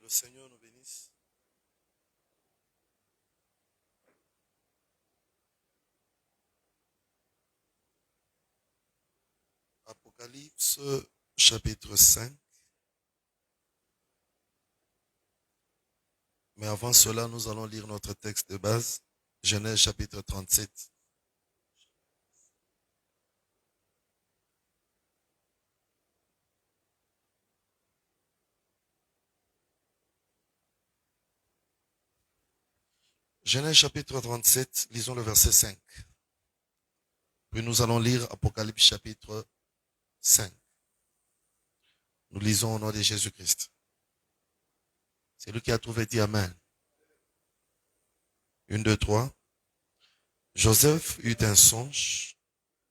le Seigneur nous bénisse. Apocalypse chapitre 5. Mais avant cela, nous allons lire notre texte de base, Genèse chapitre 37. Genèse chapitre 37, lisons le verset 5. Puis nous allons lire Apocalypse chapitre 5. Nous lisons au nom de Jésus-Christ. C'est lui qui a trouvé, dit Amen. 1, 2, 3. Joseph eut un songe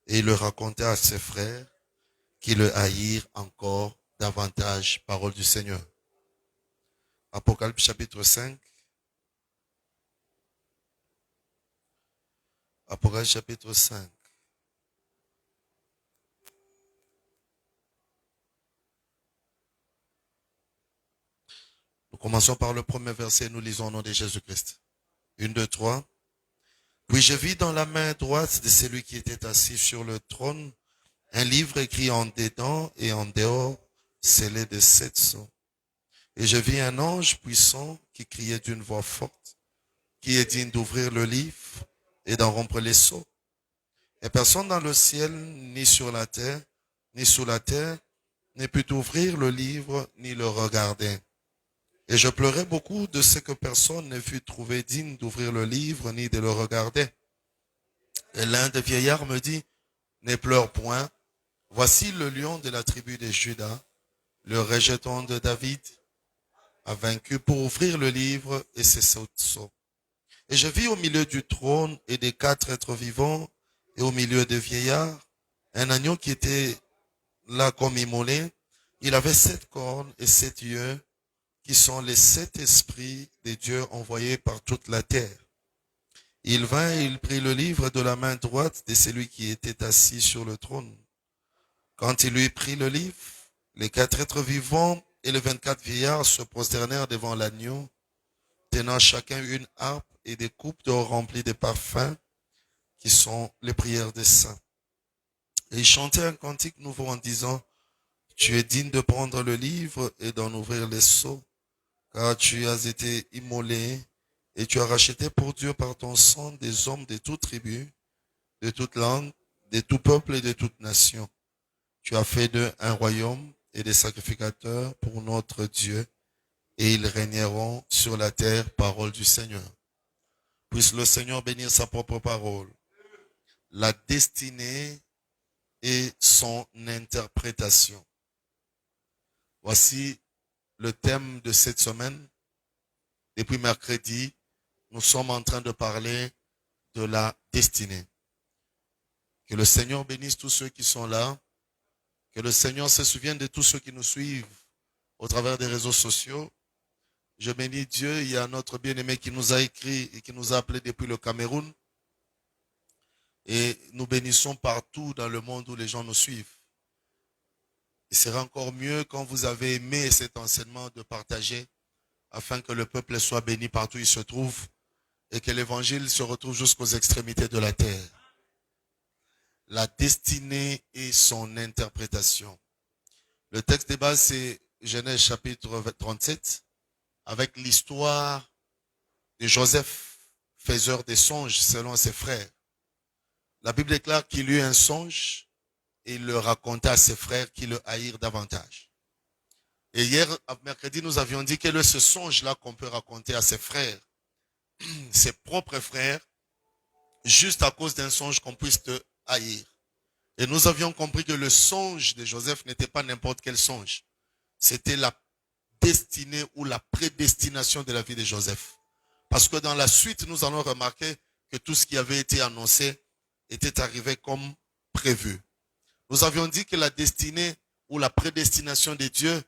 et il le raconta à ses frères qui le haïrent encore davantage. Parole du Seigneur. Apocalypse chapitre 5. Apocalypse chapitre 5. Nous commençons par le premier verset, nous lisons au nom de Jésus-Christ. 1, 2, 3. Puis je vis dans la main droite de celui qui était assis sur le trône un livre écrit en dedans et en dehors, scellé de 7 sceaux. Et je vis un ange puissant qui criait d'une voix forte, qui est digne d'ouvrir le livre et d'en rompre les sceaux. Et personne dans le ciel, ni sur la terre, ni sous la terre, ne put ouvrir le livre, ni le regarder. Et je pleurais beaucoup de ce que personne ne fut trouvé digne d'ouvrir le livre, ni de le regarder. Et l'un des vieillards me dit, ne pleure point, voici le lion de la tribu de Juda, le rejeton de David, a vaincu pour ouvrir le livre et ses sceaux. Et je vis au milieu du trône et des 4 êtres vivants, et au milieu des vieillards, un agneau qui était là comme immolé. Il avait 7 cornes et 7 yeux, qui sont les 7 esprits des dieux envoyés par toute la terre. Il vint et il prit le livre de la main droite de celui qui était assis sur le trône. Quand il lui prit le livre, les 4 êtres vivants et les 24 vieillards se prosternèrent devant l'agneau, tenant chacun une harpe et des coupes d'or remplies de parfums, qui sont les prières des saints. Et ils chantaient un cantique nouveau en disant, tu es digne de prendre le livre et d'en ouvrir les sceaux, car tu as été immolé et tu as racheté pour Dieu par ton sang des hommes de toute tribu, de toute langue, de tout peuple et de toute nation. Tu as fait d'eux un royaume et des sacrificateurs pour notre Dieu, et ils régneront sur la terre. Parole du Seigneur. Puisse le Seigneur bénir sa propre parole. La destinée et son interprétation. Voici le thème de cette semaine. Depuis mercredi, nous sommes en train de parler de la destinée. Que le Seigneur bénisse tous ceux qui sont là. Que le Seigneur se souvienne de tous ceux qui nous suivent au travers des réseaux sociaux. Je bénis Dieu, il y a notre bien-aimé qui nous a écrit et qui nous a appelés depuis le Cameroun. Et nous bénissons partout dans le monde où les gens nous suivent. Il sera encore mieux quand vous avez aimé cet enseignement de partager afin que le peuple soit béni partout où il se trouve et que l'évangile se retrouve jusqu'aux extrémités de la terre. La destinée et son interprétation. Le texte de base, c'est Genèse chapitre 37, avec l'histoire de Joseph, faiseur des songes selon ses frères. La Bible déclare qu'il eut un songe et il le raconta à ses frères qui le haïrent davantage. Et hier, mercredi, nous avions dit quel est ce songe-là qu'on peut raconter à ses frères, ses propres frères, juste à cause d'un songe qu'on puisse te haïr. Et nous avions compris que le songe de Joseph n'était pas n'importe quel songe. C'était la destinée ou la prédestination de la vie de Joseph. Parce que dans la suite, nous allons remarquer que tout ce qui avait été annoncé était arrivé comme prévu. Nous avions dit que la destinée ou la prédestination de Dieu,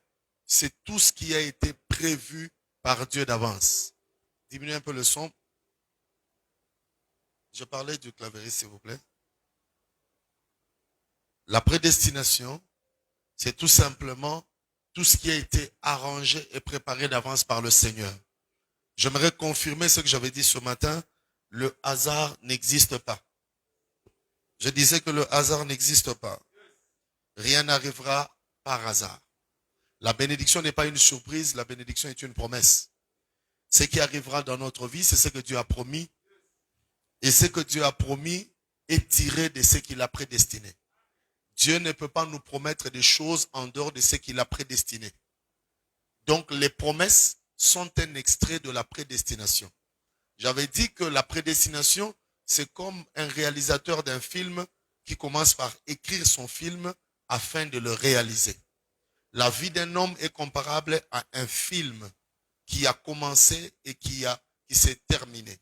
c'est tout ce qui a été prévu par Dieu d'avance. Diminuez un peu le son. Je parlais du clavieriste, s'il vous plaît. La prédestination, c'est tout simplement tout ce qui a été arrangé et préparé d'avance par le Seigneur. J'aimerais confirmer ce que j'avais dit ce matin. Le hasard n'existe pas. Je disais que le hasard n'existe pas. Rien n'arrivera par hasard. La bénédiction n'est pas une surprise, la bénédiction est une promesse. Ce qui arrivera dans notre vie, c'est ce que Dieu a promis. Et ce que Dieu a promis est tiré de ce qu'il a prédestiné. Dieu ne peut pas nous promettre des choses en dehors de ce qu'il a prédestiné. Donc les promesses sont un extrait de la prédestination. J'avais dit que la prédestination, c'est comme un réalisateur d'un film qui commence par écrire son film afin de le réaliser. La vie d'un homme est comparable à un film qui a commencé et qui s'est terminé.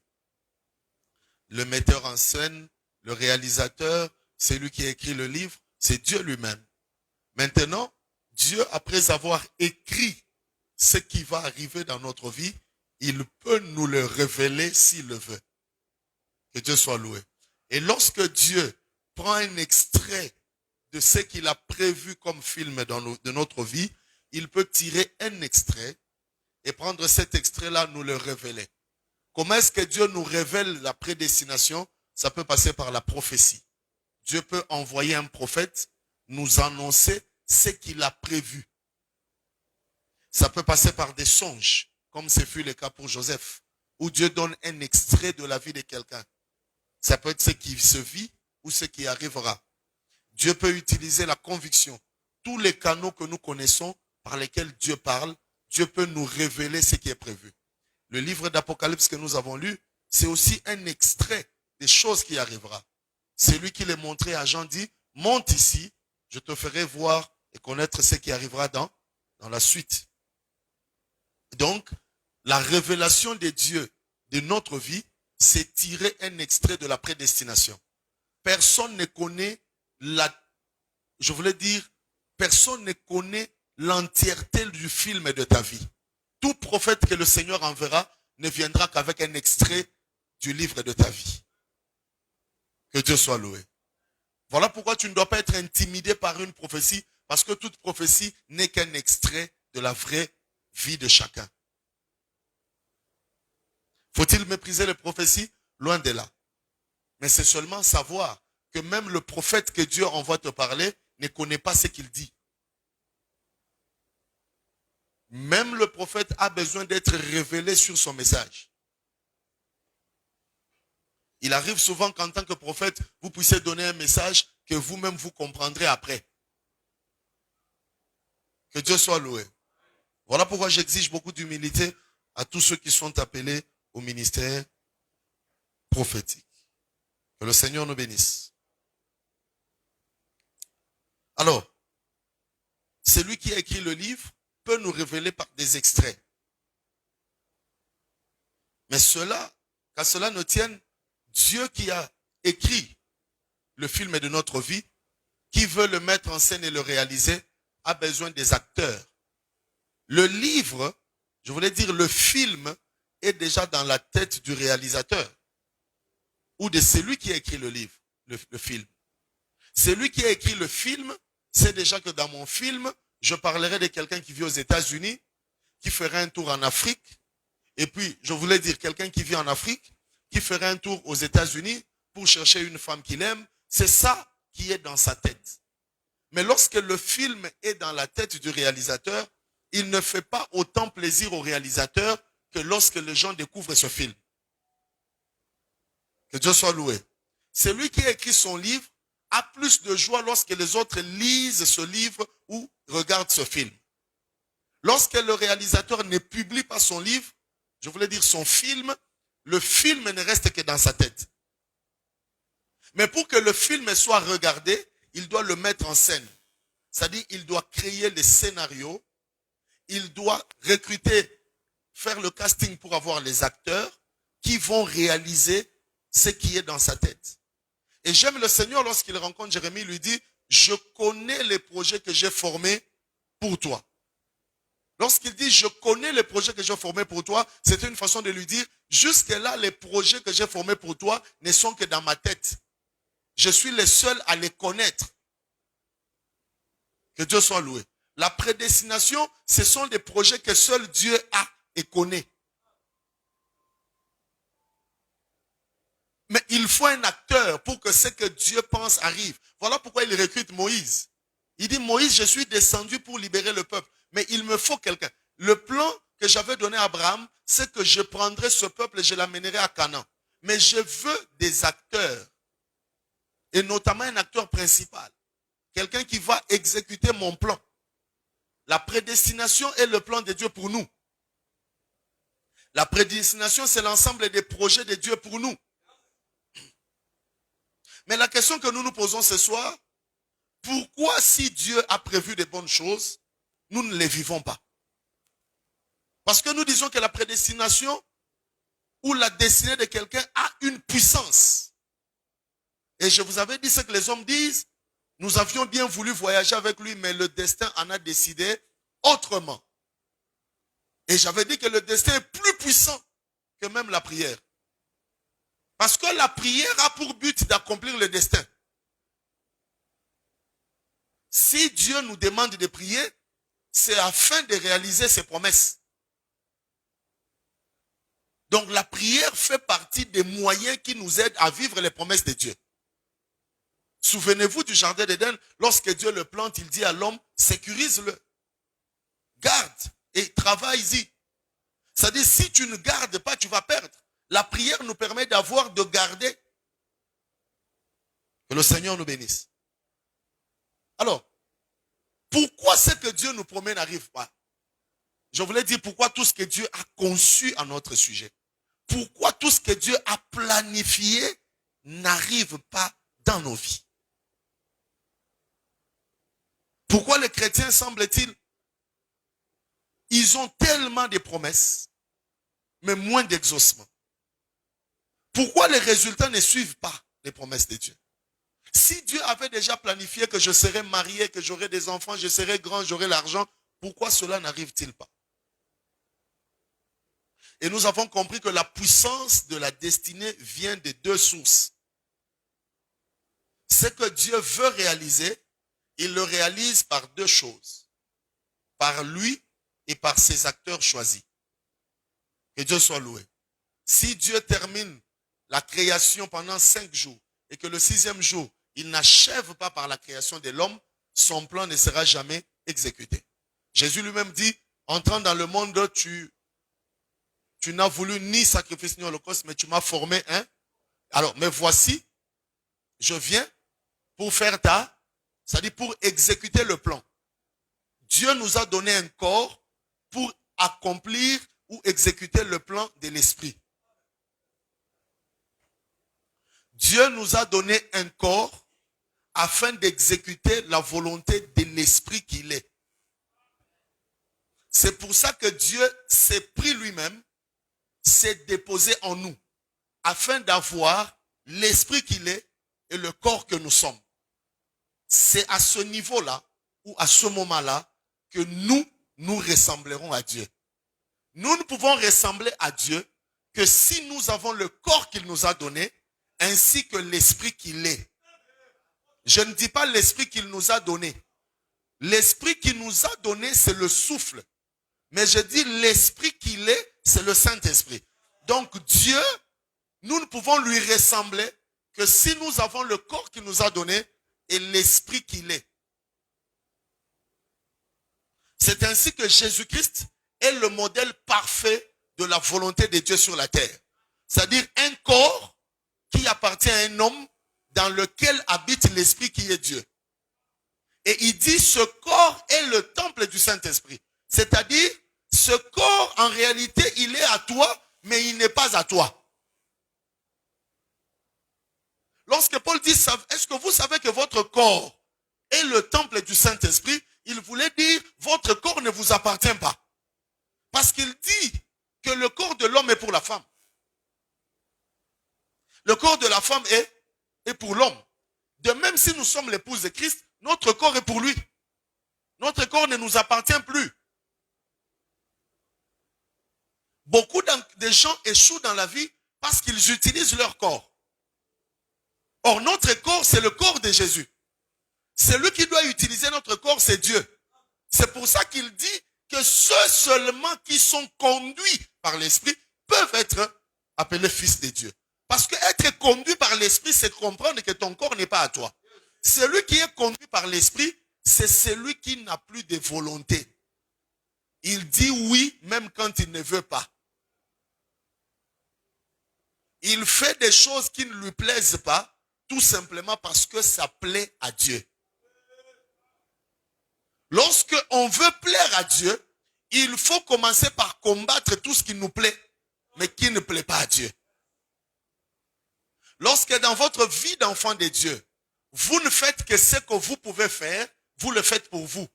Le metteur en scène, le réalisateur, c'est lui qui a écrit le livre, c'est Dieu lui-même. Maintenant, Dieu, après avoir écrit ce qui va arriver dans notre vie, il peut nous le révéler s'il le veut. Que Dieu soit loué. Et lorsque Dieu prend un extrait de ce qu'il a prévu comme film de notre vie, il peut tirer un extrait et prendre cet extrait-là, nous le révéler. Comment est-ce que Dieu nous révèle la prédestination? Ça peut passer par la prophétie. Dieu peut envoyer un prophète, nous annoncer ce qu'il a prévu. Ça peut passer par des songes, comme ce fut le cas pour Joseph, où Dieu donne un extrait de la vie de quelqu'un. Ça peut être ce qui se vit ou ce qui arrivera. Dieu peut utiliser la conviction. Tous les canaux que nous connaissons, par lesquels Dieu parle, Dieu peut nous révéler ce qui est prévu. Le livre d'Apocalypse que nous avons lu, c'est aussi un extrait des choses qui arrivera. C'est lui qui les montrait à Jean, dit, monte ici, je te ferai voir et connaître ce qui arrivera dans la suite. Donc, la révélation de Dieu de notre vie, c'est tirer un extrait de la prédestination. Personne ne connaît personne ne connaît l'entièreté du film de ta vie. Tout prophète que le Seigneur enverra ne viendra qu'avec un extrait du livre de ta vie. Que Dieu soit loué. Voilà pourquoi tu ne dois pas être intimidé par une prophétie, parce que toute prophétie n'est qu'un extrait de la vraie vie de chacun. Faut-il mépriser les prophéties? Loin de là. Mais c'est seulement savoir que même le prophète que Dieu envoie te parler ne connaît pas ce qu'il dit. Même le prophète a besoin d'être révélé sur son message. Il arrive souvent qu'en tant que prophète, vous puissiez donner un message que vous-même vous comprendrez après. Que Dieu soit loué. Voilà pourquoi j'exige beaucoup d'humilité à tous ceux qui sont appelés au ministère prophétique. Que le Seigneur nous bénisse. Alors, celui qui a écrit le livre peut nous révéler par des extraits. Mais qu'à cela ne tienne, Dieu qui a écrit le film de notre vie, qui veut le mettre en scène et le réaliser, a besoin des acteurs. Le livre, je voulais dire le film, est déjà dans la tête du réalisateur ou de celui qui a écrit le livre, le film. Celui qui a écrit le film sait déjà que dans mon film, je parlerai de quelqu'un qui vit aux États-Unis, qui ferait un tour en Afrique, et puis je voulais dire quelqu'un qui vit en Afrique, qui ferait un tour aux États-Unis pour chercher une femme qu'il aime. C'est ça qui est dans sa tête. Mais lorsque le film est dans la tête du réalisateur, il ne fait pas autant plaisir au réalisateur que lorsque les gens découvrent ce film. Que Dieu soit loué. Celui qui a écrit son livre a plus de joie lorsque les autres lisent ce livre ou regardent ce film. Lorsque le réalisateur ne publie pas son livre, je voulais dire son film, le film ne reste que dans sa tête. Mais pour que le film soit regardé, il doit le mettre en scène. C'est-à-dire, il doit créer les scénarios, il doit recruter, faire le casting pour avoir les acteurs qui vont réaliser ce qui est dans sa tête. Et j'aime le Seigneur lorsqu'il rencontre Jérémie, il lui dit, je connais les projets que j'ai formés pour toi. Lorsqu'il dit, je connais les projets que j'ai formés pour toi, c'est une façon de lui dire, jusque-là, les projets que j'ai formés pour toi ne sont que dans ma tête. Je suis le seul à les connaître. Que Dieu soit loué. La prédestination, ce sont des projets que seul Dieu a et connaît. Mais il faut un acteur pour que ce que Dieu pense arrive. Voilà pourquoi il recrute Moïse. Il dit, Moïse, je suis descendu pour libérer le peuple. Mais il me faut quelqu'un. Le plan que j'avais donné à Abraham, c'est que je prendrai ce peuple et je l'amènerai à Canaan. Mais je veux des acteurs. Et notamment un acteur principal. Quelqu'un qui va exécuter mon plan. La prédestination est le plan de Dieu pour nous. La prédestination, c'est l'ensemble des projets de Dieu pour nous. Mais la question que nous nous posons ce soir, pourquoi si Dieu a prévu de bonnes choses, nous ne les vivons pas? Parce que nous disons que la prédestination ou la destinée de quelqu'un a une puissance. Et je vous avais dit ce que les hommes disent, nous avions bien voulu voyager avec lui, mais le destin en a décidé autrement. Et j'avais dit que le destin est plus puissant que même la prière. Parce que la prière a pour but d'accomplir le destin. Si Dieu nous demande de prier, c'est afin de réaliser ses promesses. Donc la prière fait partie des moyens qui nous aident à vivre les promesses de Dieu. Souvenez-vous du jardin d'Éden, lorsque Dieu le plante, il dit à l'homme, sécurise-le, garde et travaille-y. C'est-à-dire, si tu ne gardes pas, tu vas perdre. La prière nous permet d'avoir, de garder. Que le Seigneur nous bénisse. Alors, pourquoi ce que Dieu nous promet n'arrive pas? Je voulais dire pourquoi tout ce que Dieu a conçu à notre sujet. Pourquoi tout ce que Dieu a planifié n'arrive pas dans nos vies? Pourquoi les chrétiens, semble-t-il, ils ont tellement de promesses, mais moins d'exaucement? Pourquoi les résultats ne suivent pas les promesses de Dieu? Si Dieu avait déjà planifié que je serais marié, que j'aurais des enfants, je serais grand, j'aurais l'argent, pourquoi cela n'arrive-t-il pas? Et nous avons compris que la puissance de la destinée vient de deux sources. Ce que Dieu veut réaliser, il le réalise par deux choses. Par lui et par ses acteurs choisis. Que Dieu soit loué. Si Dieu termine la création pendant 5 jours et que le 6e jour, il n'achève pas par la création de l'homme, son plan ne sera jamais exécuté. Jésus lui-même dit, entrant dans le monde, tu n'as voulu ni sacrifice ni holocauste, mais tu m'as formé un. Alors, mais voici, je viens pour faire c'est-à-dire pour exécuter le plan. Dieu nous a donné un corps pour accomplir ou exécuter le plan de l'esprit. Dieu nous a donné un corps afin d'exécuter la volonté de l'esprit qu'il est. C'est pour ça que Dieu s'est pris lui-même, s'est déposé en nous, afin d'avoir l'esprit qu'il est et le corps que nous sommes. C'est à ce niveau-là, ou à ce moment-là, que nous ressemblerons à Dieu. Nous ne pouvons ressembler à Dieu que si nous avons le corps qu'il nous a donné, ainsi que l'esprit qu'il est. Je ne dis pas l'esprit qu'il nous a donné. L'esprit qu'il nous a donné, c'est le souffle. Mais je dis l'esprit qu'il est, c'est le Saint-Esprit. Donc Dieu, nous ne pouvons lui ressembler que si nous avons le corps qu'il nous a donné et l'esprit qu'il est. C'est ainsi que Jésus-Christ est le modèle parfait de la volonté de Dieu sur la terre. C'est-à-dire un corps qui appartient à un homme dans lequel habite l'esprit qui est Dieu. Et il dit, ce corps est le temple du Saint-Esprit. C'est-à-dire, ce corps, en réalité, il est à toi, mais il n'est pas à toi. Lorsque Paul dit, est-ce que vous savez que votre corps est le temple du Saint-Esprit? Il voulait dire, votre corps ne vous appartient pas. Parce qu'il dit que le corps de l'homme est pour la femme. Le corps de la femme est pour l'homme. De même, si nous sommes l'épouse de Christ, notre corps est pour lui. Notre corps ne nous appartient plus. Beaucoup de gens échouent dans la vie parce qu'ils utilisent leur corps. Or, notre corps, c'est le corps de Jésus. Celui qui doit utiliser notre corps, c'est Dieu. C'est pour ça qu'il dit que ceux seulement qui sont conduits par l'Esprit peuvent être appelés fils de Dieu. Parce que être conduit par l'Esprit, c'est comprendre que ton corps n'est pas à toi. Celui qui est conduit par l'Esprit, c'est celui qui n'a plus de volonté. Il dit oui même quand il ne veut pas. Il fait des choses qui ne lui plaisent pas, tout simplement parce que ça plaît à Dieu. Lorsque on veut plaire à Dieu, il faut commencer par combattre tout ce qui nous plaît, mais qui ne plaît pas à Dieu. Lorsque dans votre vie d'enfant de Dieu, vous ne faites que ce que vous pouvez faire, vous le faites pour vous.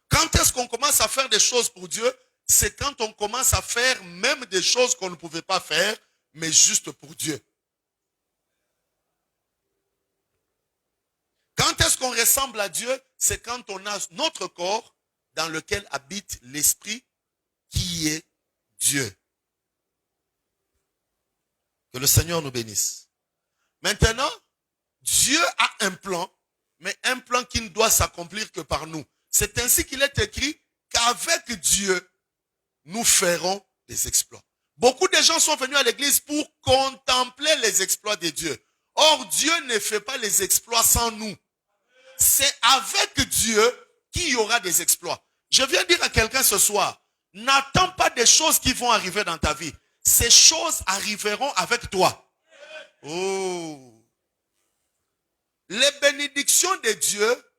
Quand est-ce qu'on commence à faire des choses pour Dieu? C'est quand on commence à faire même des choses qu'on ne pouvait pas faire, mais juste pour Dieu. Quand est-ce qu'on ressemble à Dieu? C'est quand on a notre corps dans lequel habite l'Esprit qui est Dieu. Que le Seigneur nous bénisse. Maintenant, Dieu a un plan, mais un plan qui ne doit s'accomplir que par nous. C'est ainsi qu'il est écrit qu'avec Dieu, nous ferons des exploits. Beaucoup de gens sont venus à l'église pour contempler les exploits de Dieu. Or, Dieu ne fait pas les exploits sans nous. C'est avec Dieu qu'il y aura des exploits. Je viens dire à quelqu'un ce soir, n'attends pas des choses qui vont arriver dans ta vie. Ces choses arriveront avec toi. Oh. Les bénédictions de Dieu,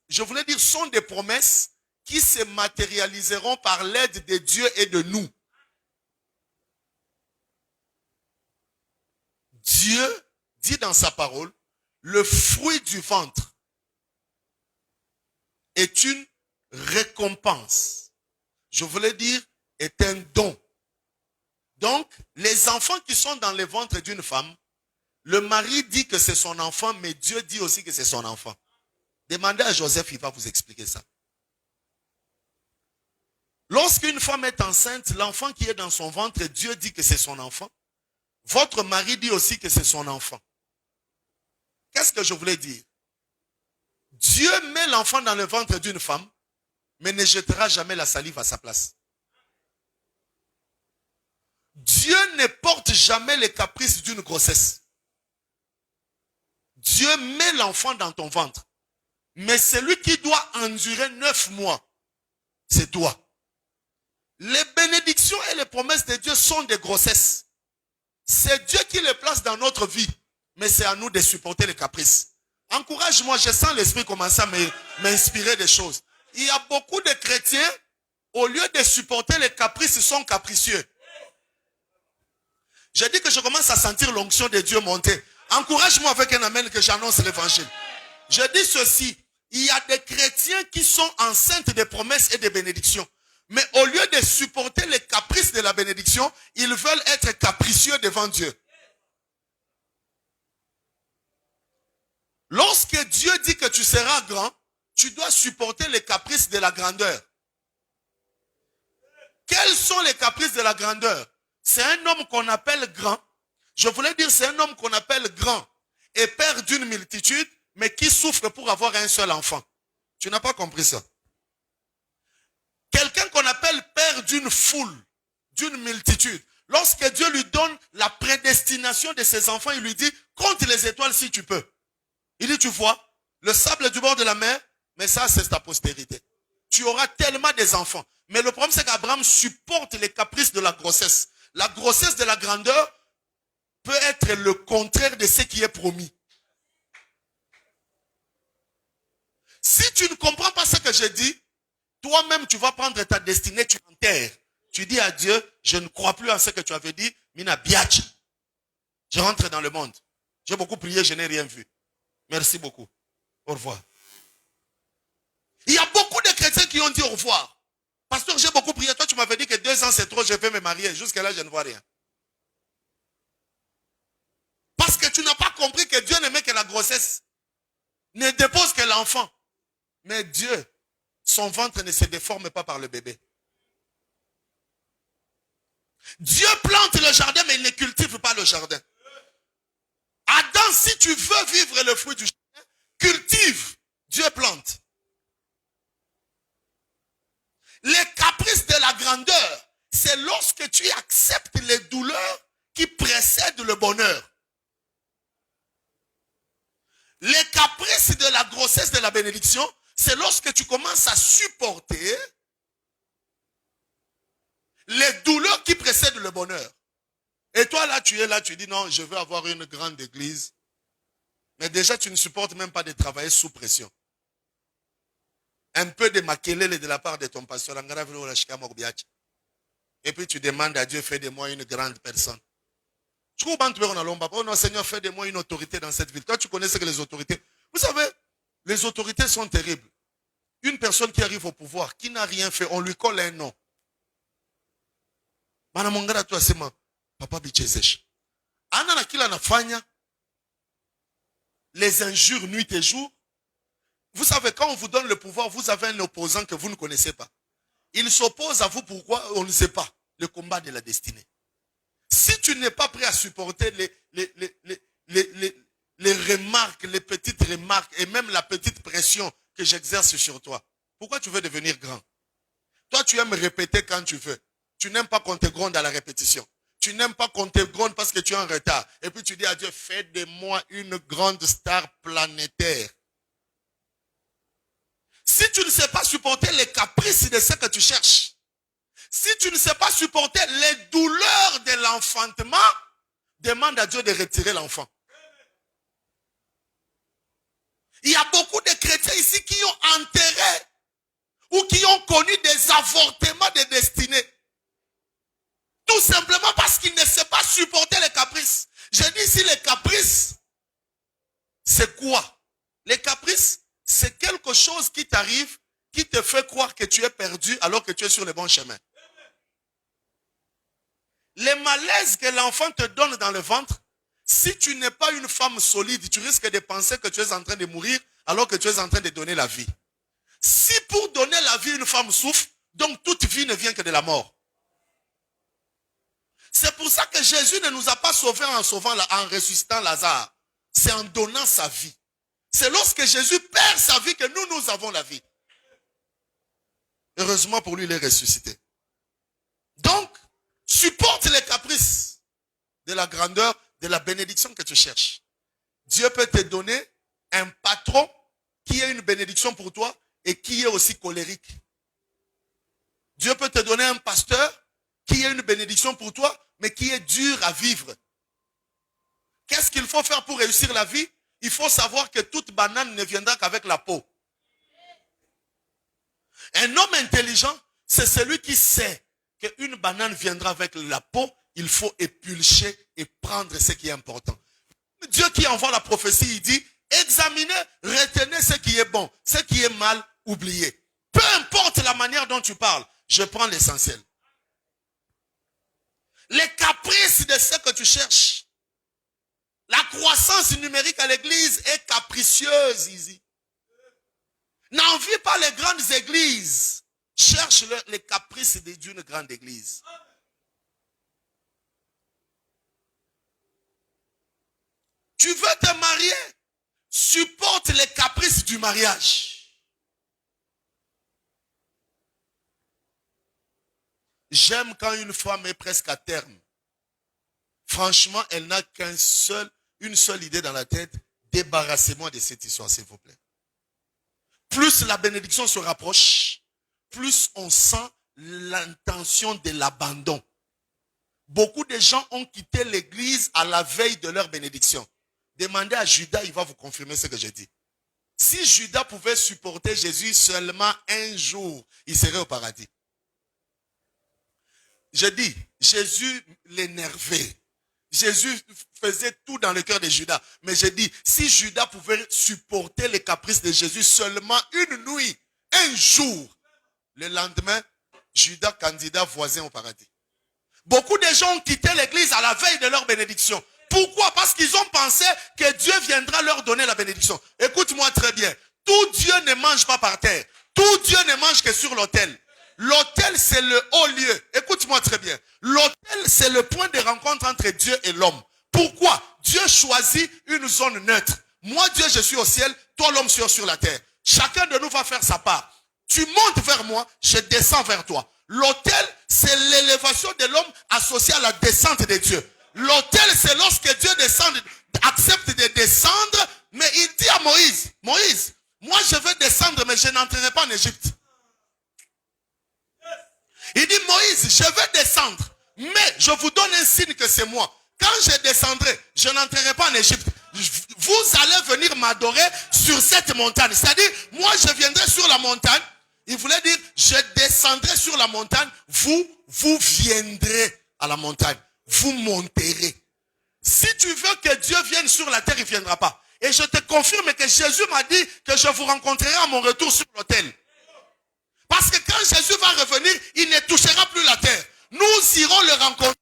je voulais dire, sont des promesses qui se matérialiseront par l'aide de Dieu et de nous. Dieu dit dans sa parole, le fruit du ventre est une récompense. Je voulais dire, est un don. Donc, les enfants qui sont dans le ventre d'une femme, le mari dit que c'est son enfant, mais Dieu dit aussi que c'est son enfant. Demandez à Joseph, il va vous expliquer ça. Lorsqu'une femme est enceinte, l'enfant qui est dans son ventre, Dieu dit que c'est son enfant. Votre mari dit aussi que c'est son enfant. Qu'est-ce que je voulais dire? Dieu met l'enfant dans le ventre d'une femme, mais ne jettera jamais la salive à sa place. Dieu ne porte jamais les caprices d'une grossesse. Dieu met l'enfant dans ton ventre. Mais celui qui doit endurer 9 mois, c'est toi. Les bénédictions et les promesses de Dieu sont des grossesses. C'est Dieu qui les place dans notre vie. Mais c'est à nous de supporter les caprices. Encourage-moi, je sens l'esprit commencer à m'inspirer des choses. Il y a beaucoup de chrétiens, au lieu de supporter les caprices, ils sont capricieux. J'ai dit que je commence à sentir l'onction de Dieu monter. Encourage-moi avec un amen que j'annonce l'évangile. Je dis ceci, il y a des chrétiens qui sont enceintes des promesses et des bénédictions. Mais au lieu de supporter les caprices de la bénédiction, ils veulent être capricieux devant Dieu. Lorsque Dieu dit que tu seras grand, tu dois supporter les caprices de la grandeur. Quels sont les caprices de la grandeur? C'est un homme qu'on appelle grand. Je voulais dire, c'est un homme qu'on appelle grand et père d'une multitude, mais qui souffre pour avoir un seul enfant. Tu n'as pas compris ça. Quelqu'un qu'on appelle père d'une foule, d'une multitude. Lorsque Dieu lui donne la prédestination de ses enfants, il lui dit, compte les étoiles si tu peux. Il dit, tu vois, le sable du bord de la mer, mais ça, c'est ta postérité. Tu auras tellement des enfants. Mais le problème, c'est qu'Abraham supporte les caprices de la grossesse. La grossesse de la grandeur peut être le contraire de ce qui est promis. Si tu ne comprends pas ce que je dis, toi-même, tu vas prendre ta destinée, tu enterres. Tu dis à Dieu, je ne crois plus en ce que tu avais dit, Mina Biach. Je rentre dans le monde. J'ai beaucoup prié, je n'ai rien vu. Merci beaucoup. Au revoir. Il y a beaucoup de chrétiens qui ont dit au revoir. Pasteur, j'ai beaucoup prié. Toi, tu m'avais dit que 2 ans, c'est trop, je vais me marier. Jusqu'à là, je ne vois rien. Parce que tu n'as pas compris que Dieu n'aimait que la grossesse. Ne dépose que l'enfant. Mais Dieu, son ventre ne se déforme pas par le bébé. Dieu plante le jardin, mais il ne cultive pas le jardin. Adam, si tu veux vivre le fruit du jardin, cultive. Dieu plante. Les caprices de la grandeur, c'est lorsque tu acceptes les douleurs qui précèdent le bonheur. Les caprices de la grossesse de la bénédiction, c'est lorsque tu commences à supporter les douleurs qui précèdent le bonheur. Et toi là, tu es là, tu dis non, je veux avoir une grande église. Mais déjà, tu ne supportes même pas de travailler sous pression. Un peu de makelele de la part de ton pasteur. Et puis tu demandes à Dieu, fais de moi une grande personne. Oh non, Seigneur, fais de moi une autorité dans cette ville. Toi, tu connais ce que les autorités. Vous savez, les autorités sont terribles. Une personne qui arrive au pouvoir, qui n'a rien fait, on lui colle un nom. Manamongara, toi, c'est moi. Papa Bichezesh. Anana kila nafanya. Les injures nuit et jour. Vous savez, quand on vous donne le pouvoir, vous avez un opposant que vous ne connaissez pas. Il s'oppose à vous, pourquoi? On ne sait pas. Le combat de la destinée. Si tu n'es pas prêt à supporter les remarques, les petites remarques et même la petite pression que j'exerce sur toi, pourquoi tu veux devenir grand? Toi, tu aimes répéter quand tu veux. Tu n'aimes pas qu'on te gronde à la répétition. Tu n'aimes pas qu'on te gronde parce que tu es en retard. Et puis tu dis à Dieu, fais de moi une grande star planétaire. Si tu ne sais pas supporter les caprices de ce que tu cherches, si tu ne sais pas supporter les douleurs de l'enfantement, demande à Dieu de retirer l'enfant. Il y a beaucoup de chrétiens ici qui ont enterré ou qui ont connu des avortements de destinée. Tout simplement parce qu'ils ne savent pas supporter les caprices. Je dis ici les caprices, c'est quoi? Les caprices, c'est quelque chose qui t'arrive, qui te fait croire que tu es perdu alors que tu es sur le bon chemin. Les malaises que l'enfant te donne dans le ventre, si tu n'es pas une femme solide, tu risques de penser que tu es en train de mourir alors que tu es en train de donner la vie. Si pour donner la vie, une femme souffre, donc toute vie ne vient que de la mort. C'est pour ça que Jésus ne nous a pas sauvés en ressuscitant Lazare. C'est en donnant sa vie. C'est lorsque Jésus perd sa vie que nous avons la vie. Heureusement pour lui, il est ressuscité. Donc, supporte les caprices de la grandeur, de la bénédiction que tu cherches. Dieu peut te donner un patron qui est une bénédiction pour toi et qui est aussi colérique. Dieu peut te donner un pasteur qui est une bénédiction pour toi, mais qui est dur à vivre. Qu'est-ce qu'il faut faire pour réussir la vie? Il faut savoir que toute banane ne viendra qu'avec la peau. Un homme intelligent, c'est celui qui sait qu'une banane viendra avec la peau. Il faut épulcher et prendre ce qui est important. Dieu qui envoie la prophétie, il dit, examinez, retenez ce qui est bon, ce qui est mal, oubliez. Peu importe la manière dont tu parles, je prends l'essentiel. Les caprices de ce que tu cherches. La croissance numérique à l'église est capricieuse ici. N'envie pas les grandes églises. Cherche les caprices d'une grande église. Tu veux te marier? Supporte les caprices du mariage. J'aime quand une femme est presque à terme. Franchement, elle n'a une seule idée dans la tête. Débarrassez-moi de cette histoire, s'il vous plaît. Plus la bénédiction se rapproche, plus on sent l'intention de l'abandon. Beaucoup de gens ont quitté l'église à la veille de leur bénédiction. Demandez à Judas, il va vous confirmer ce que j'ai dit. Si Judas pouvait supporter Jésus seulement un jour, il serait au paradis. Je dis, Jésus l'énervait. Jésus faisait tout dans le cœur de Judas. Mais je dis, si Judas pouvait supporter les caprices de Jésus seulement une nuit, un jour, le lendemain, Judas candidat voisin au paradis. Beaucoup de gens ont quitté l'église à la veille de leur bénédiction. Pourquoi? Parce qu'ils ont pensé que Dieu viendra leur donner la bénédiction. Écoute-moi très bien. Tout Dieu ne mange pas par terre. Tout Dieu ne mange que sur l'autel. L'autel, c'est le haut lieu. Écoute-moi très bien. L'autel, c'est le point de rencontre entre Dieu et l'homme. Pourquoi? Dieu choisit une zone neutre. Moi, Dieu, je suis au ciel. Toi, l'homme, tu es sur la terre. Chacun de nous va faire sa part. tu montes vers moi, je descends vers toi. L'autel, c'est l'élévation de l'homme associée à la descente de Dieu. L'autel, c'est lorsque Dieu descend, accepte de descendre, mais il dit à Moïse, Moïse, moi je veux descendre, mais je n'entrerai pas en Égypte. Il dit, Moïse, je veux descendre, mais je vous donne un signe que c'est moi. Quand je descendrai, je n'entrerai pas en Égypte. Vous allez venir m'adorer sur cette montagne. C'est-à-dire, moi je viendrai sur la montagne. Il voulait dire, je descendrai sur la montagne. Vous viendrez à la montagne. Vous monterez. Si tu veux que Dieu vienne sur la terre, il ne viendra pas. Et je te confirme que Jésus m'a dit que je vous rencontrerai à mon retour sur l'autel. Parce que quand Jésus va revenir, il ne touchera plus la terre. Nous irons le rencontrer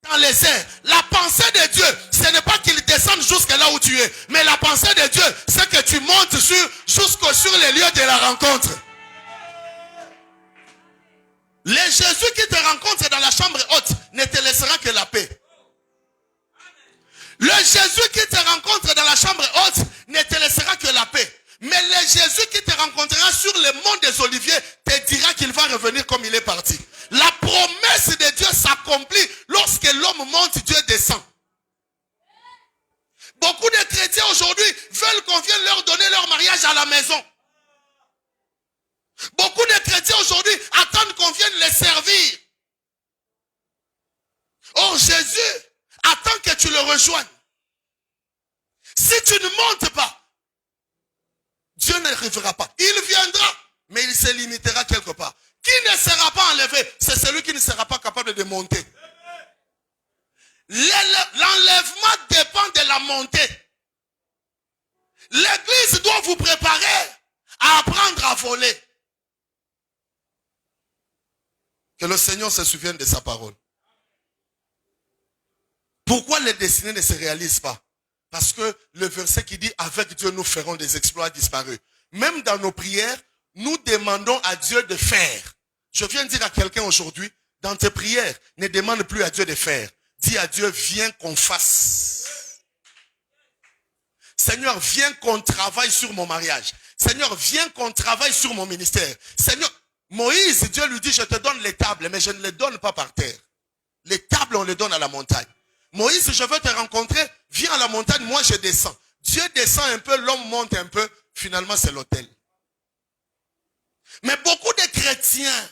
dans les airs. La pensée de Dieu, ce n'est pas qu'il descende jusque là où tu es. Mais la pensée de Dieu, c'est que tu montes sur les lieux de la rencontre. Le Jésus qui te rencontre dans la chambre haute ne te laissera que la paix. Le Jésus qui te rencontre dans la chambre haute ne te laissera que la paix. Mais le Jésus qui te rencontrera sur le mont des Oliviers te dira qu'il va revenir comme il est parti. La promesse de Dieu s'accomplit lorsque l'homme monte, Dieu descend. Beaucoup de chrétiens aujourd'hui veulent qu'on vienne leur donner leur mariage à la maison. Beaucoup de chrétiens aujourd'hui attendent qu'on vienne les servir. Or Jésus attend que tu le rejoignes. Si tu ne montes pas, Dieu n'arrivera pas. Il viendra, mais il se limitera quelque part. Qui ne sera pas enlevé, c'est celui qui ne sera pas capable de monter. L'enlèvement dépend de la montée. L'église doit vous préparer à apprendre à voler. Que le Seigneur se souvienne de sa parole. Pourquoi les destinées ne se réalisent pas? Parce que le verset qui dit, avec Dieu nous ferons des exploits disparus. Même dans nos prières, nous demandons à Dieu de faire. Je viens de dire à quelqu'un aujourd'hui, dans tes prières, ne demande plus à Dieu de faire. Dis à Dieu, viens qu'on fasse. Seigneur, viens qu'on travaille sur mon mariage. Seigneur, viens qu'on travaille sur mon ministère. Seigneur, Moïse, Dieu lui dit, je te donne les tables, mais je ne les donne pas par terre. Les tables, on les donne à la montagne. Moïse, je veux te rencontrer, viens à la montagne, moi je descends. Dieu descend un peu, l'homme monte un peu, finalement c'est l'autel. Mais beaucoup de chrétiens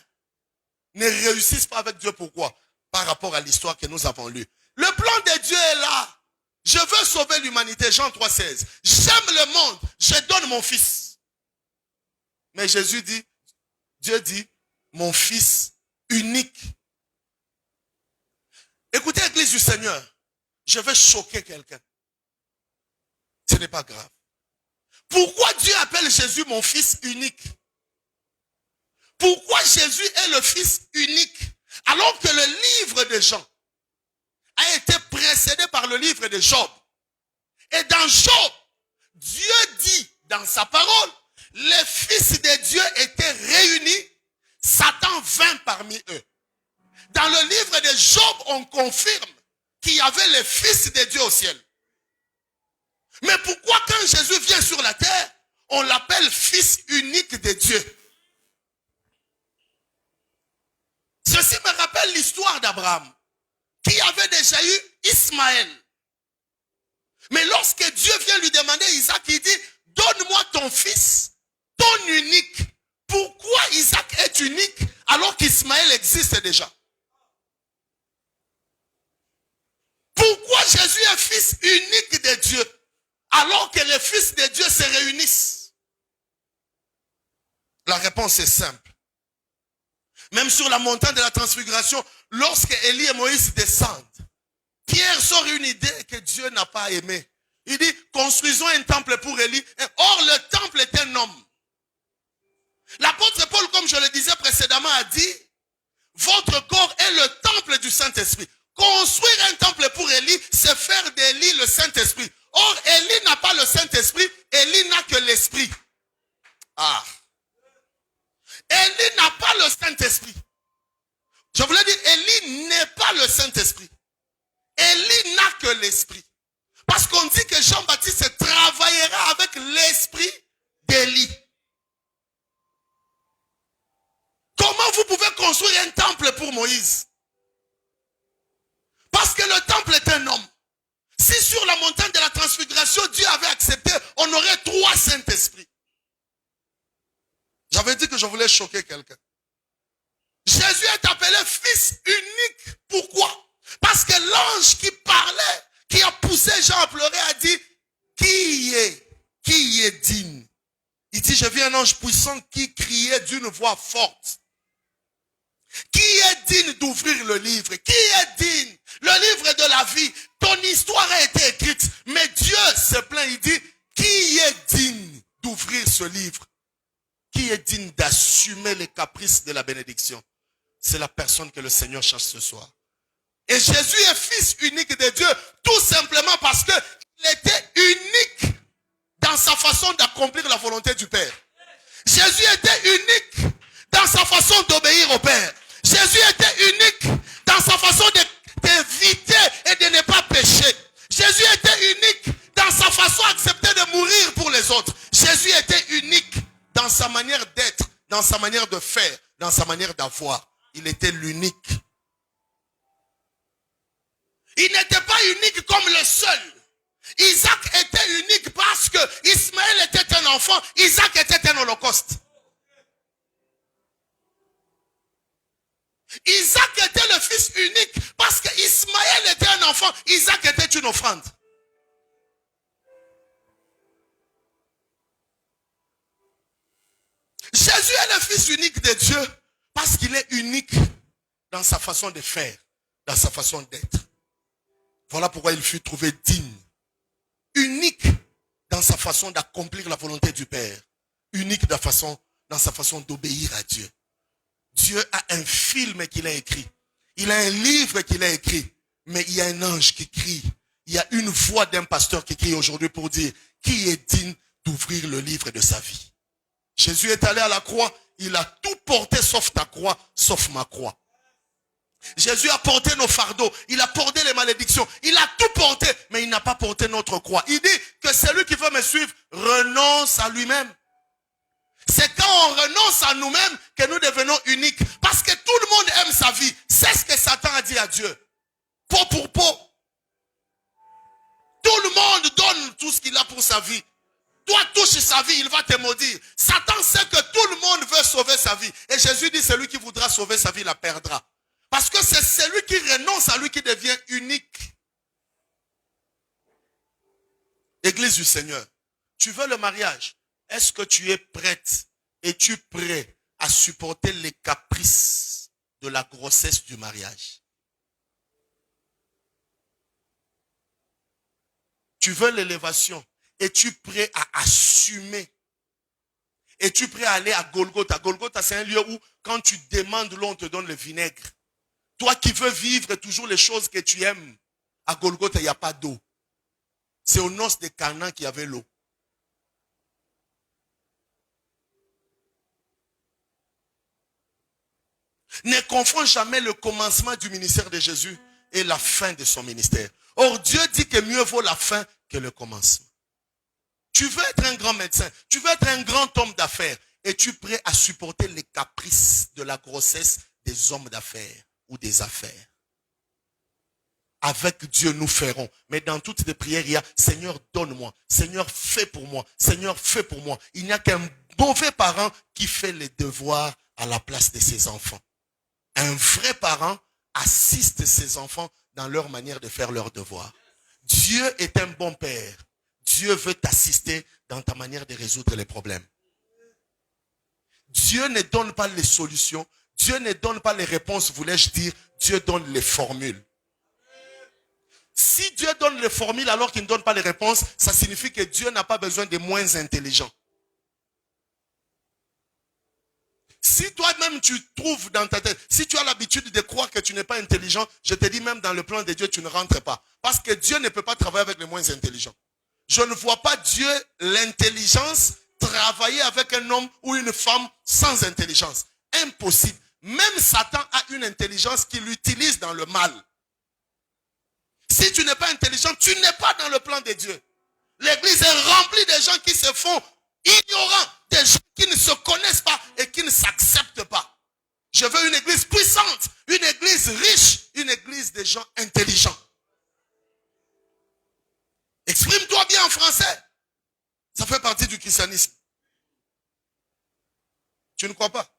ne réussissent pas avec Dieu. Pourquoi? Par rapport à l'histoire que nous avons lue. Le plan de Dieu est là. Je veux sauver l'humanité, Jean 3,16. J'aime le monde, je donne mon fils. Mais Jésus dit, Dieu dit, mon fils unique. Écoutez, Église du Seigneur, je vais choquer quelqu'un. Ce n'est pas grave. Pourquoi Dieu appelle Jésus mon fils unique? Pourquoi Jésus est le fils unique? Alors que le livre de Jean a été précédé par le livre de Job. Et dans Job, Dieu dit dans sa parole, les fils de Dieu étaient réunis, Satan vint parmi eux. Dans le livre de Job, on confirme qu'il y avait les fils de Dieu au ciel. Mais pourquoi quand Jésus vient sur la terre, on l'appelle fils unique de Dieu? Ceci me rappelle l'histoire d'Abraham, qui avait déjà eu Ismaël. Mais lorsque Dieu vient lui demander Isaac, il dit, donne-moi ton fils, ton unique. Pourquoi Isaac est unique alors qu'Ismaël existe déjà? Pourquoi Jésus est fils unique de Dieu alors que les fils de Dieu se réunissent? La réponse est simple. Même sur la montagne de la transfiguration, lorsque Élie et Moïse descendent, Pierre sort une idée que Dieu n'a pas aimée. Il dit, construisons un temple pour Élie. Or, le temple est un homme. L'apôtre Paul, comme je le disais précédemment, a dit, votre corps est le temple du Saint-Esprit. Construire un temple pour Élie, c'est faire d'Élie le Saint-Esprit. Or, Élie n'a pas le Saint-Esprit, Élie n'a que l'Esprit. Ah. Élie n'a pas le Saint-Esprit. Je voulais dire, Élie n'est pas le Saint-Esprit. Élie n'a que l'Esprit. Parce qu'on dit que Jean-Baptiste travaillera avec l'Esprit d'Élie. temple pour Moïse? Parce que le temple est un homme. Si sur la montagne de la transfiguration, Dieu avait accepté, on aurait 3 Saint-Esprits. J'avais dit que je voulais choquer quelqu'un. Jésus est appelé fils unique. Pourquoi? Parce que l'ange qui parlait, qui a poussé Jean à pleurer, a dit, qui est digne? Il dit, j'ai vu un ange puissant qui criait d'une voix forte. Qui est digne d'ouvrir le livre? Qui est digne? Le livre de la vie. Ton histoire a été écrite. Mais Dieu se plaint, il dit, qui est digne d'ouvrir ce livre? Qui est digne d'assumer les caprices de la bénédiction? C'est la personne que le Seigneur cherche ce soir. Et Jésus est fils unique de Dieu, tout simplement parce qu'il était unique dans sa façon d'accomplir la volonté du Père. Jésus était unique dans sa façon d'obéir au Père. Jésus était unique dans sa façon d'éviter et de ne pas pécher. Jésus était unique dans sa façon d'accepter de mourir pour les autres. Jésus était unique dans sa manière d'être, dans sa manière de faire, dans sa manière d'avoir. Il était l'unique. Il n'était pas unique comme le seul. Isaac était unique parce que Ismaël était un enfant, Isaac était un holocauste. Isaac était le fils unique parce que Ismaël était un enfant, Isaac était une offrande. Jésus est le fils unique de Dieu parce qu'il est unique dans sa façon de faire, dans sa façon d'être. Voilà pourquoi il fut trouvé digne. Unique dans sa façon d'accomplir la volonté du Père. Unique dans sa façon d'obéir à Dieu. Dieu a un film qu'il a écrit. Il a un livre qu'il a écrit. Mais il y a un ange qui crie. Il y a une voix d'un pasteur qui crie aujourd'hui pour dire, qui est digne d'ouvrir le livre de sa vie? Jésus est allé à la croix. Il a tout porté sauf ta croix, sauf ma croix. Jésus a porté nos fardeaux, il a porté les malédictions, il a tout porté, mais il n'a pas porté notre croix. Il dit que celui qui veut me suivre renonce à lui-même. C'est quand on renonce à nous-mêmes que nous devenons uniques. Parce que tout le monde aime sa vie. C'est ce que Satan a dit à Dieu. Peau pour peau. Tout le monde donne tout ce qu'il a pour sa vie. Toi, touche sa vie, il va te maudire. Satan sait que tout le monde veut sauver sa vie. Et Jésus dit, celui qui voudra sauver sa vie la perdra. Parce que c'est celui qui renonce à lui qui devient unique. Église du Seigneur, tu veux le mariage? Est-ce que tu es prête? Es-tu prêt à supporter les caprices de la grossesse du mariage? Tu veux l'élévation? Es-tu prêt à assumer? Es-tu prêt à aller à Golgotha? Golgotha, c'est un lieu où quand tu demandes l'eau, on te donne le vinaigre. Toi qui veux vivre toujours les choses que tu aimes, à Golgotha, il n'y a pas d'eau. C'est aux noces de Cana qu'il y avait l'eau. Ne confonds jamais le commencement du ministère de Jésus et la fin de son ministère. Or, Dieu dit que mieux vaut la fin que le commencement. Tu veux être un grand médecin, tu veux être un grand homme d'affaires. Es-tu prêt à supporter les caprices de la grossesse des hommes d'affaires ou des affaires? Avec Dieu, nous ferons. Mais dans toutes les prières, il y a Seigneur, donne-moi. Seigneur, fais pour moi. Seigneur, fais pour moi. Il n'y a qu'un mauvais parent qui fait les devoirs à la place de ses enfants. Un vrai parent assiste ses enfants dans leur manière de faire leurs devoirs. Dieu est un bon père. Dieu veut t'assister dans ta manière de résoudre les problèmes. Dieu ne donne pas les solutions. Dieu ne donne pas les réponses, voulais-je dire. Dieu donne les formules. Si Dieu donne les formules alors qu'il ne donne pas les réponses, ça signifie que Dieu n'a pas besoin des moins intelligents. Si toi-même tu trouves dans ta tête, si tu as l'habitude de croire que tu n'es pas intelligent, je te dis même dans le plan de Dieu, tu ne rentres pas. Parce que Dieu ne peut pas travailler avec les moins intelligents. Je ne vois pas Dieu, l'intelligence, travailler avec un homme ou une femme sans intelligence. Impossible. Même Satan a une intelligence qu'il utilise dans le mal. Si tu n'es pas intelligent, tu n'es pas dans le plan de Dieu. L'église est remplie de gens qui se font ignorants, des gens qui ne se connaissent pas et qui ne s'acceptent pas. Je veux une église puissante, une église riche, une église de gens intelligents. Exprime-toi bien en français. Ça fait partie du christianisme. Tu ne crois pas?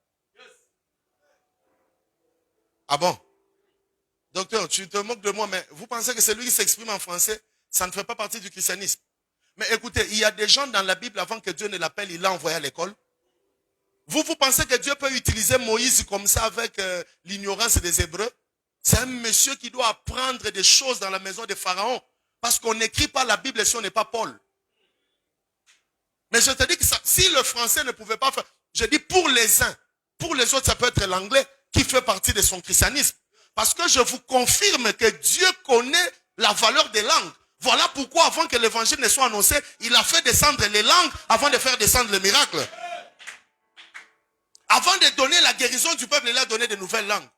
Ah bon? Docteur, tu te moques de moi, mais vous pensez que celui qui s'exprime en français, ça ne fait pas partie du christianisme? Mais écoutez, il y a des gens dans la Bible, avant que Dieu ne l'appelle, il l'a envoyé à l'école. Vous pensez que Dieu peut utiliser Moïse comme ça avec l'ignorance des Hébreux? C'est un monsieur qui doit apprendre des choses dans la maison de Pharaon. Parce qu'on n'écrit pas la Bible si on n'est pas Paul. Mais je te dis que ça, si le français ne pouvait pas faire, je dis pour les uns, pour les autres, ça peut être l'anglais qui fait partie de son christianisme. Parce que je vous confirme que Dieu connaît la valeur des langues. Voilà pourquoi avant que l'évangile ne soit annoncé, il a fait descendre les langues avant de faire descendre le miracle. Avant de donner la guérison du peuple, il a donné de nouvelles langues.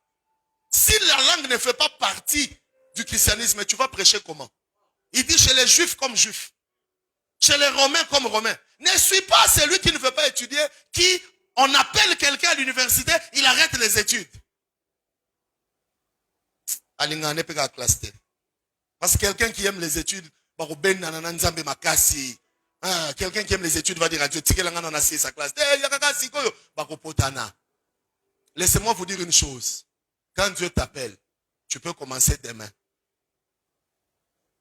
Si la langue ne fait pas partie du christianisme, tu vas prêcher comment? Il dit chez les juifs comme juifs. Chez les romains comme romains. Ne suis pas celui qui ne veut pas étudier, qui, on appelle quelqu'un à l'université, il arrête les études. Parce que quelqu'un qui aime les études, quelqu'un qui aime les études va dire à Dieu, sa classe. Laissez-moi vous dire une chose. Quand Dieu t'appelle, tu peux commencer demain.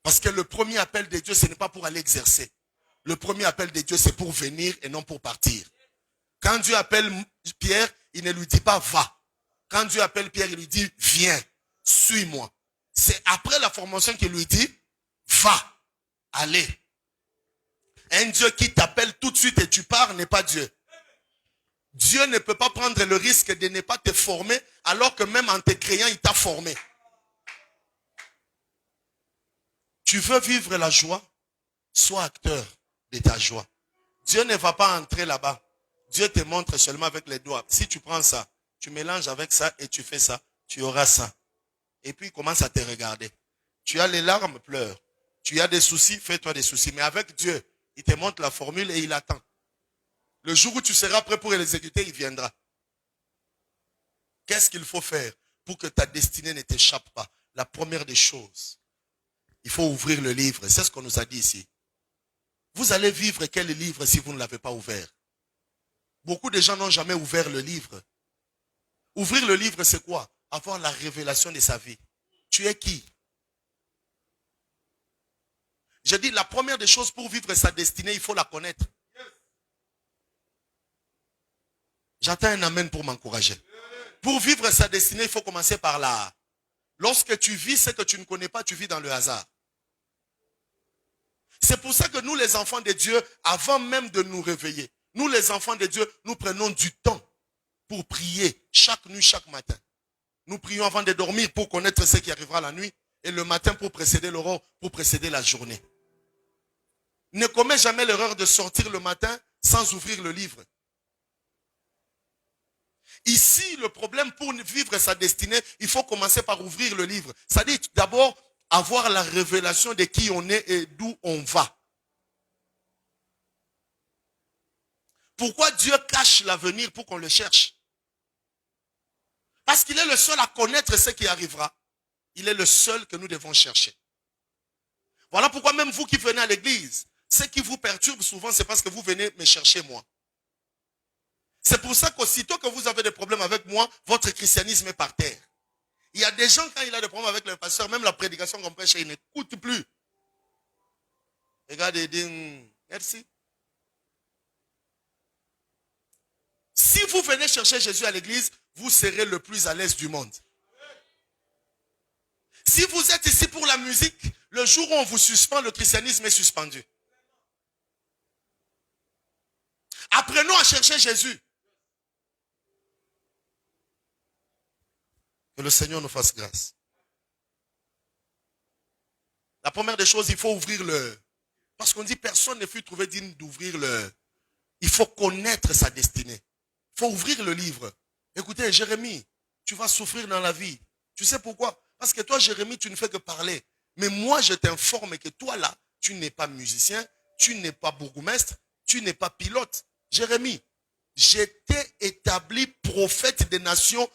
Parce que le premier appel de Dieu, ce n'est pas pour aller exercer. Le premier appel de Dieu, c'est pour venir et non pour partir. Quand Dieu appelle Pierre, il ne lui dit pas va. Quand Dieu appelle Pierre, il lui dit viens, suis-moi. C'est après la formation qu'il lui dit va, allez. Un Dieu qui t'appelle tout de suite et tu pars n'est pas Dieu. Dieu ne peut pas prendre le risque de ne pas te former alors que même en te créant, il t'a formé. Tu veux vivre la joie? Sois acteur de ta joie. Dieu ne va pas entrer là-bas. Dieu te montre seulement avec les doigts. Si tu prends ça, tu mélanges avec ça et tu fais ça, tu auras ça. Et puis il commence à te regarder. Tu as les larmes, pleure. Tu as des soucis, fais-toi des soucis. Mais avec Dieu, il te montre la formule et il attend. Le jour où tu seras prêt pour l'exécuter, il viendra. Qu'est-ce qu'il faut faire pour que ta destinée ne t'échappe pas? La première des choses, il faut ouvrir le livre. C'est ce qu'on nous a dit ici. Vous allez vivre quel livre si vous ne l'avez pas ouvert? Beaucoup de gens n'ont jamais ouvert le livre. Ouvrir le livre, c'est quoi? Avoir la révélation de sa vie. Tu es qui? Je dis, la première des choses pour vivre sa destinée, il faut la connaître. J'attends un amen pour m'encourager. Pour vivre sa destinée, il faut commencer par là. Lorsque tu vis ce que tu ne connais pas, tu vis dans le hasard. C'est pour ça que nous, les enfants de Dieu, avant même de nous réveiller, nous, les enfants de Dieu, nous prenons du temps pour prier chaque nuit, chaque matin. Nous prions avant de dormir pour connaître ce qui arrivera la nuit et le matin pour précéder l'aurore, pour précéder la journée. Ne commets jamais l'erreur de sortir le matin sans ouvrir le livre. Ici, le problème pour vivre sa destinée, il faut commencer par ouvrir le livre. C'est-à-dire d'abord avoir la révélation de qui on est et d'où on va. Pourquoi Dieu cache l'avenir pour qu'on le cherche? Parce qu'il est le seul à connaître ce qui arrivera. Il est le seul que nous devons chercher. Voilà pourquoi même vous qui venez à l'église, ce qui vous perturbe souvent, c'est parce que vous venez me chercher moi. C'est pour ça qu'aussitôt que vous avez des problèmes avec moi, votre christianisme est par terre. Il y a des gens, quand il a des problèmes avec le pasteur, même la prédication qu'on prêche, ils n'écoutent plus. Regardez, merci. Si vous venez chercher Jésus à l'église, vous serez le plus à l'aise du monde. Si vous êtes ici pour la musique, le jour où on vous suspend, le christianisme est suspendu. Apprenons à chercher Jésus. Que le Seigneur nous fasse grâce. La première des choses, il faut ouvrir le... Parce qu'on dit personne ne fut trouvé digne d'ouvrir le... Il faut connaître sa destinée. Il faut ouvrir le livre. Écoutez, Jérémie, tu vas souffrir dans la vie. Tu sais pourquoi? Parce que toi, Jérémie, tu ne fais que parler. Mais moi, je t'informe que toi, là, tu n'es pas musicien, tu n'es pas bourgmestre, tu n'es pas pilote. Jérémie, j'étais établi prophète des nations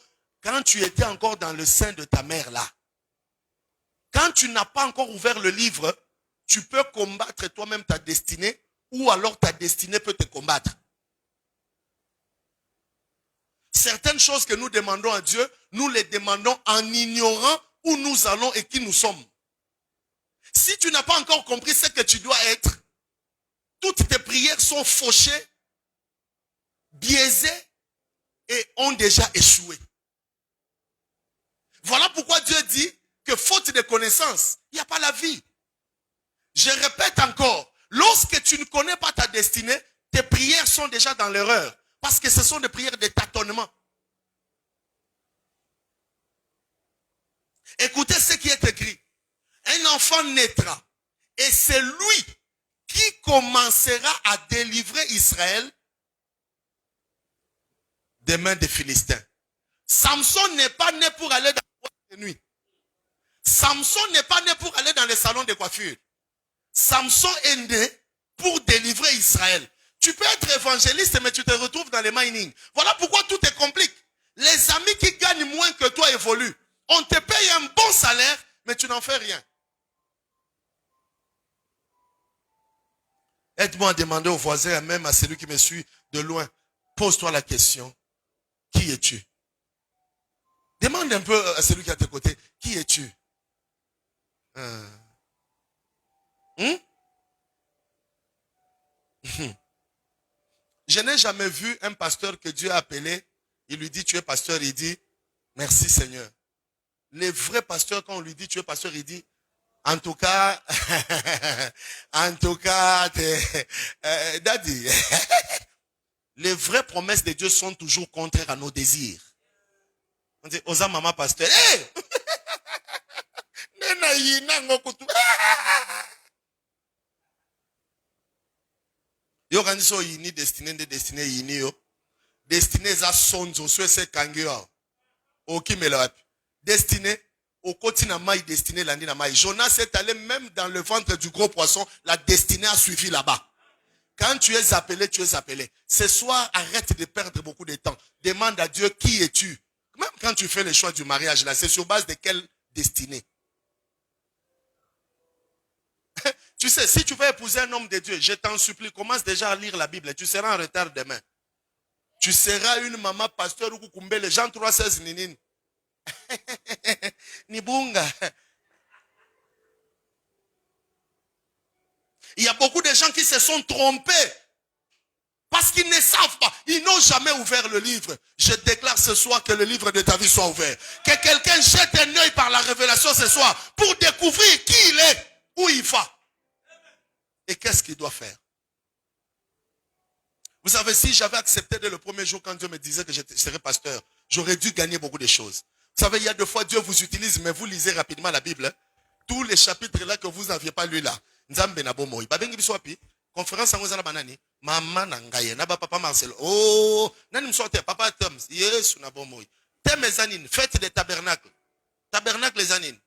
quand tu étais encore dans le sein de ta mère là, quand tu n'as pas encore ouvert le livre, tu peux combattre toi-même ta destinée ou alors ta destinée peut te combattre. Certaines choses que nous demandons à Dieu, nous les demandons en ignorant où nous allons et qui nous sommes. Si tu n'as pas encore compris ce que tu dois être, toutes tes prières sont fauchées, biaisées et ont déjà échoué. Voilà pourquoi Dieu dit que faute de connaissance, il n'y a pas la vie. Je répète encore, lorsque tu ne connais pas ta destinée, tes prières sont déjà dans l'erreur. Parce que ce sont des prières de tâtonnement. Écoutez ce qui est écrit. Un enfant naîtra et c'est lui qui commencera à délivrer Israël des mains des Philistins. Samson n'est pas né pour aller dans la boîte de nuit. Samson n'est pas né pour aller dans les salons de coiffure. Samson est né pour délivrer Israël. Tu peux être évangéliste, mais tu te retrouves dans les mining. Voilà pourquoi tout est compliqué. Les amis qui gagnent moins que toi évoluent. On te paye un bon salaire, mais tu n'en fais rien. Aide-moi à demander aux voisins, même à celui qui me suit de loin. Pose-toi la question. Qui es-tu? Demande un peu à celui qui est à tes côtés. Qui es-tu? Je n'ai jamais vu un pasteur que Dieu a appelé. Il lui dit, tu es pasteur. Il dit, merci Seigneur. Les vrais pasteurs, quand on lui dit, tu es pasteur, il dit, en tout cas, Daddy, les vraies promesses de Dieu sont toujours contraires à nos désirs. On dit, Osa maman pasteur, hey! Yo kandiso yini destiné de destiné yini yo. Destiné za sonzo so ese kangyo. Okimela wapi. Destiné au côté na maille destiné landi na maille. Jonas est allé même dans le ventre du gros poisson, la destinée a suivi là-bas. Quand tu es appelé, tu es appelé. Ce soir, arrête de perdre beaucoup de temps. Demande à Dieu qui es-tu. Même quand tu fais le choix du mariage là, c'est sur base de quelle destinée? Tu sais, si tu veux épouser un homme de Dieu, je t'en supplie, commence déjà à lire la Bible. Tu seras en retard demain. Tu seras une maman pasteur ou kukumbele, Jean 3,16 ninin. Nibunga. Il y a beaucoup de gens qui se sont trompés parce qu'ils ne savent pas. Ils n'ont jamais ouvert le livre. Je déclare ce soir que le livre de ta vie soit ouvert. Que quelqu'un jette un œil par la révélation ce soir pour découvrir qui il est, où il va. Et qu'est-ce qu'il doit faire? Vous savez, si j'avais accepté dès le premier jour quand Dieu me disait que je serais pasteur, j'aurais dû gagner beaucoup de choses. Vous savez, il y a 2 fois Dieu vous utilise, mais vous lisez rapidement la Bible. Hein? Tous les chapitres là que vous n'aviez pas lu là. Nzambe na bomoy. Babengi biswapi. Conférence en na banani. Maman na ngaye. Na ba papa Marcel. Oh, nani msote papa Tom. Yes, na bomoy. Thème zanine. Fête des tabernacles. Tabernacle les anines.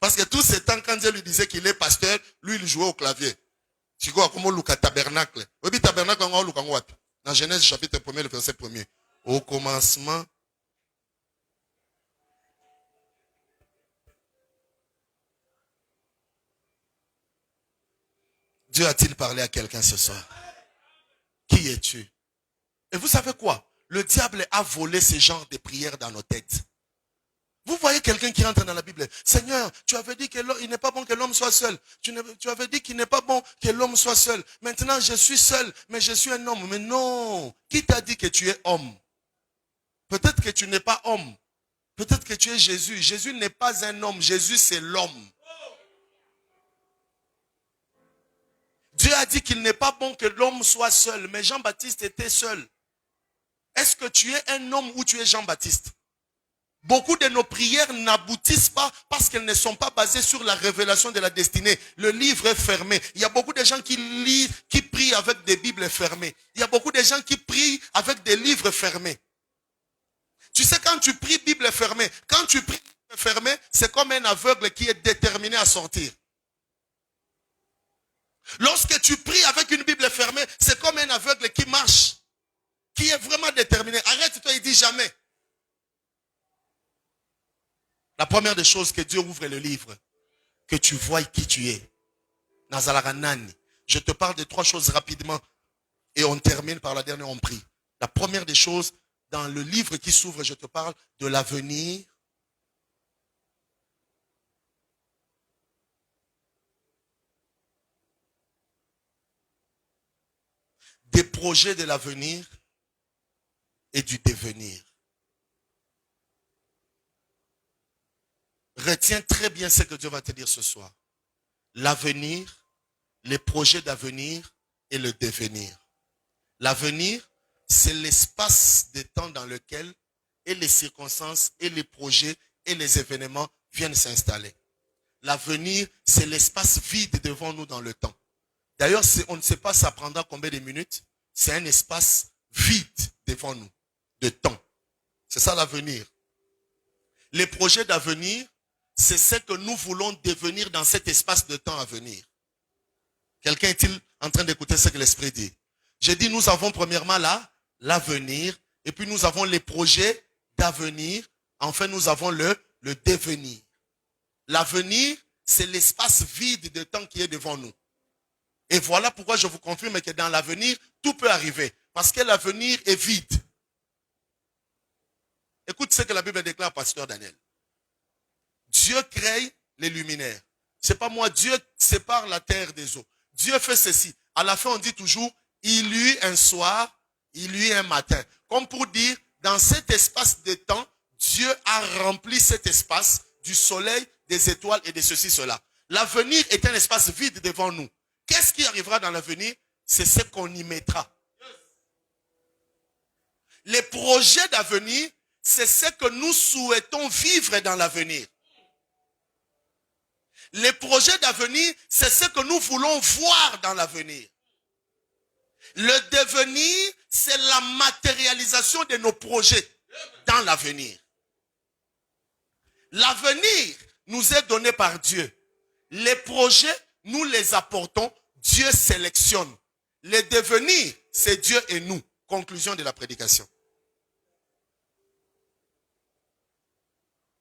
Parce que tout ce temps, quand Dieu lui disait qu'il est pasteur, lui, il jouait au clavier. Tu vois comment Luka tabernacle. Oui, tabernacle, on Luka what? Dans Genèse chapitre 1er, le verset 1er. Au commencement. Dieu a-t-il parlé à quelqu'un ce soir? Qui es-tu? Et vous savez quoi? Le diable a volé ce genre de prières dans nos têtes. Vous voyez quelqu'un qui rentre dans la Bible. Seigneur, tu avais dit qu'il n'est pas bon que l'homme soit seul. Tu avais dit qu'il n'est pas bon que l'homme soit seul. Maintenant, je suis seul, mais je suis un homme. Mais non. Qui t'a dit que tu es homme? Peut-être que tu n'es pas homme. Peut-être que tu es Jésus. Jésus n'est pas un homme. Jésus, c'est l'homme. Dieu a dit qu'il n'est pas bon que l'homme soit seul. Mais Jean-Baptiste était seul. Est-ce que tu es un homme ou tu es Jean-Baptiste? Beaucoup de nos prières n'aboutissent pas parce qu'elles ne sont pas basées sur la révélation de la destinée. Le livre est fermé. Il y a beaucoup de gens qui lisent, qui prient avec des Bibles fermées. Il y a beaucoup de gens qui prient avec des livres fermés. Tu sais, quand tu pries Bible fermée, quand tu pries Bible fermée, c'est comme un aveugle qui est déterminé à sortir. Lorsque tu pries avec une Bible fermée, c'est comme un aveugle qui marche, qui est vraiment déterminé. Arrête-toi, il dit jamais. La première des choses, que Dieu ouvre le livre, que tu vois qui tu es. Nazalaranani. Je te parle de 3 choses rapidement et on termine par la dernière, on prie. La première des choses, dans le livre qui s'ouvre, je te parle de l'avenir. Des projets de l'avenir et du devenir. Retiens très bien ce que Dieu va te dire ce soir. L'avenir, les projets d'avenir et le devenir. L'avenir, c'est l'espace de temps dans lequel et les circonstances et les projets et les événements viennent s'installer. L'avenir, c'est l'espace vide devant nous dans le temps. D'ailleurs, on ne sait pas ça prendra combien de minutes. C'est un espace vide devant nous, de temps. C'est ça l'avenir. Les projets d'avenir, c'est ce que nous voulons devenir dans cet espace de temps à venir. Quelqu'un est-il en train d'écouter ce que l'Esprit dit? J'ai dit, nous avons premièrement là, l'avenir, et puis nous avons les projets d'avenir, enfin nous avons le devenir. L'avenir, c'est l'espace vide de temps qui est devant nous. Et voilà pourquoi je vous confirme que dans l'avenir, tout peut arriver. Parce que l'avenir est vide. Écoute ce que la Bible déclare, pasteur Daniel. Dieu crée les luminaires. C'est pas moi, Dieu sépare la terre des eaux. Dieu fait ceci. À la fin, on dit toujours, il y eut un soir, il y eut un matin. Comme pour dire, dans cet espace de temps, Dieu a rempli cet espace du soleil, des étoiles et de ceci, cela. L'avenir est un espace vide devant nous. Qu'est-ce qui arrivera dans l'avenir? C'est ce qu'on y mettra. Les projets d'avenir, c'est ce que nous souhaitons vivre dans l'avenir. Les projets d'avenir, c'est ce que nous voulons voir dans l'avenir. Le devenir, c'est la matérialisation de nos projets dans l'avenir. L'avenir nous est donné par Dieu. Les projets, nous les apportons. Dieu sélectionne. Le devenir, c'est Dieu et nous. Conclusion de la prédication.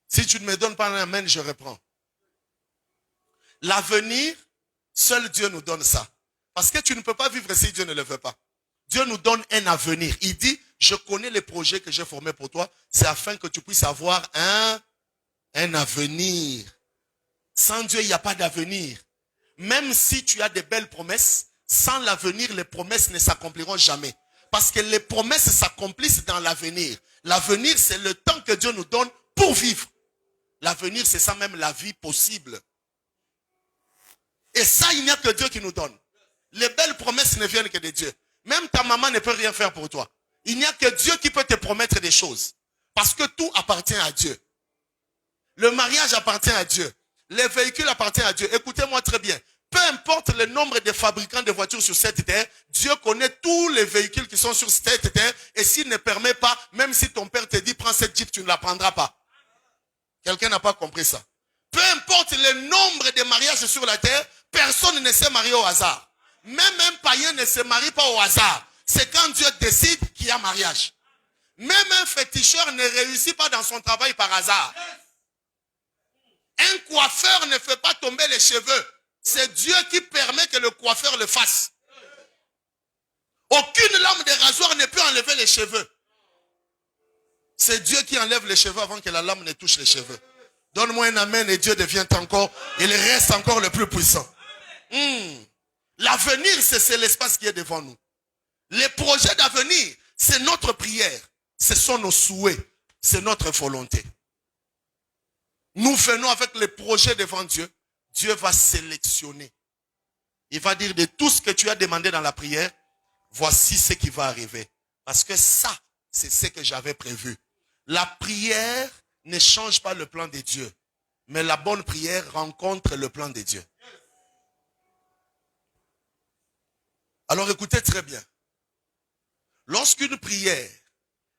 Si tu ne me donnes pas un amen, je reprends. L'avenir, seul Dieu nous donne ça. Parce que tu ne peux pas vivre si Dieu ne le veut pas. Dieu nous donne un avenir. Il dit, je connais les projets que j'ai formés pour toi. C'est afin que tu puisses avoir un avenir. Sans Dieu, il n'y a pas d'avenir. Même si tu as de belles promesses, sans l'avenir, les promesses ne s'accompliront jamais. Parce que les promesses s'accomplissent dans l'avenir. L'avenir, c'est le temps que Dieu nous donne pour vivre. L'avenir, c'est ça même la vie possible. Et ça, il n'y a que Dieu qui nous donne. Les belles promesses ne viennent que de Dieu. Même ta maman ne peut rien faire pour toi. Il n'y a que Dieu qui peut te promettre des choses. Parce que tout appartient à Dieu. Le mariage appartient à Dieu. Les véhicules appartiennent à Dieu. Écoutez-moi très bien. Peu importe le nombre de fabricants de voitures sur cette terre, Dieu connaît tous les véhicules qui sont sur cette terre. Et s'il ne permet pas, même si ton père te dit, prends cette Jeep, tu ne la prendras pas. Quelqu'un n'a pas compris ça. Peu importe le nombre de mariages sur la terre, personne ne s'est marié au hasard. Même un païen ne se marie pas au hasard. C'est quand Dieu décide qu'il y a mariage. Même un féticheur ne réussit pas dans son travail par hasard. Un coiffeur ne fait pas tomber les cheveux. C'est Dieu qui permet que le coiffeur le fasse. Aucune lame de rasoir ne peut enlever les cheveux. C'est Dieu qui enlève les cheveux avant que la lame ne touche les cheveux. Donne-moi un amen et Dieu devient encore, il reste encore le plus puissant. L'avenir, c'est l'espace qui est devant nous. Les projets d'avenir, c'est notre prière. Ce sont nos souhaits. C'est notre volonté. Nous venons avec les projets devant Dieu. Dieu va sélectionner. Il va dire de tout ce que tu as demandé dans la prière, voici ce qui va arriver. Parce que ça, c'est ce que j'avais prévu. La prière ne change pas le plan de Dieu. Mais la bonne prière rencontre le plan de Dieu. Alors écoutez très bien. Lorsqu'une prière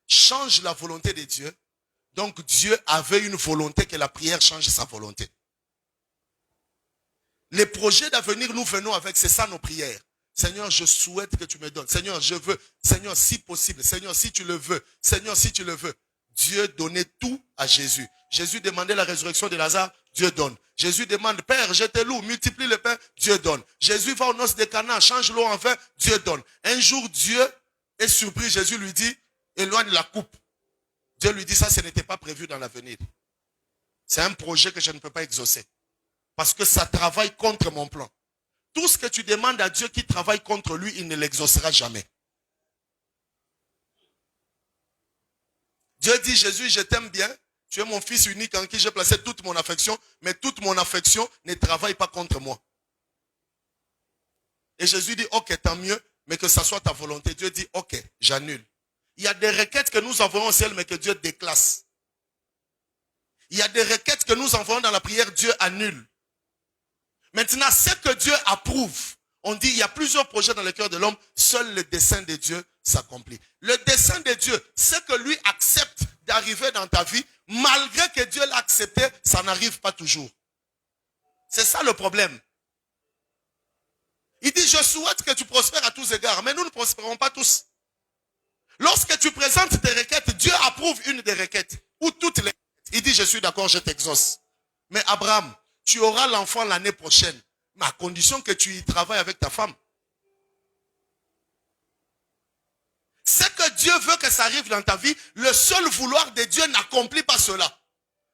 change la volonté de Dieu, donc Dieu avait une volonté que la prière change sa volonté. Les projets d'avenir, nous venons avec, c'est ça nos prières. Seigneur, je souhaite que tu me donnes. Seigneur, je veux. Seigneur, si possible. Seigneur, si tu le veux. Seigneur, si tu le veux. Dieu donnait tout à Jésus. Jésus demandait la résurrection de Lazare, Dieu donne. Jésus demande, Père, je te loue, multiplie le pain, Dieu donne. Jésus va aux noces de Cana, change l'eau en vin, Dieu donne. Un jour, Dieu est surpris, Jésus lui dit, éloigne la coupe. Dieu lui dit, ça, ce n'était pas prévu dans l'avenir. C'est un projet que je ne peux pas exaucer. Parce que ça travaille contre mon plan. Tout ce que tu demandes à Dieu qui travaille contre lui, il ne l'exaucera jamais. Dieu dit, Jésus, je t'aime bien. Tu es mon fils unique en qui j'ai placé toute mon affection, mais toute mon affection ne travaille pas contre moi. Et Jésus dit, ok, tant mieux, mais que ça soit ta volonté. Dieu dit, ok, j'annule. Il y a des requêtes que nous envoyons au ciel, mais que Dieu déclasse. Il y a des requêtes que nous envoyons dans la prière, Dieu annule. Maintenant, ce que Dieu approuve, on dit, il y a plusieurs projets dans le cœur de l'homme, seul le dessein de Dieu s'accomplit. Le dessein de Dieu, ce que lui accepte d'arriver dans ta vie, malgré que Dieu l'a accepté, ça n'arrive pas toujours. C'est ça le problème. Il dit, je souhaite que tu prospères à tous égards, mais nous ne prospérons pas tous. Lorsque tu présentes tes requêtes, Dieu approuve une des requêtes, ou toutes les requêtes. Il dit, je suis d'accord, je t'exauce. Mais Abraham, tu auras l'enfant l'année prochaine, mais à condition que tu y travailles avec ta femme. Ce que Dieu veut que ça arrive dans ta vie, le seul vouloir de Dieu n'accomplit pas cela.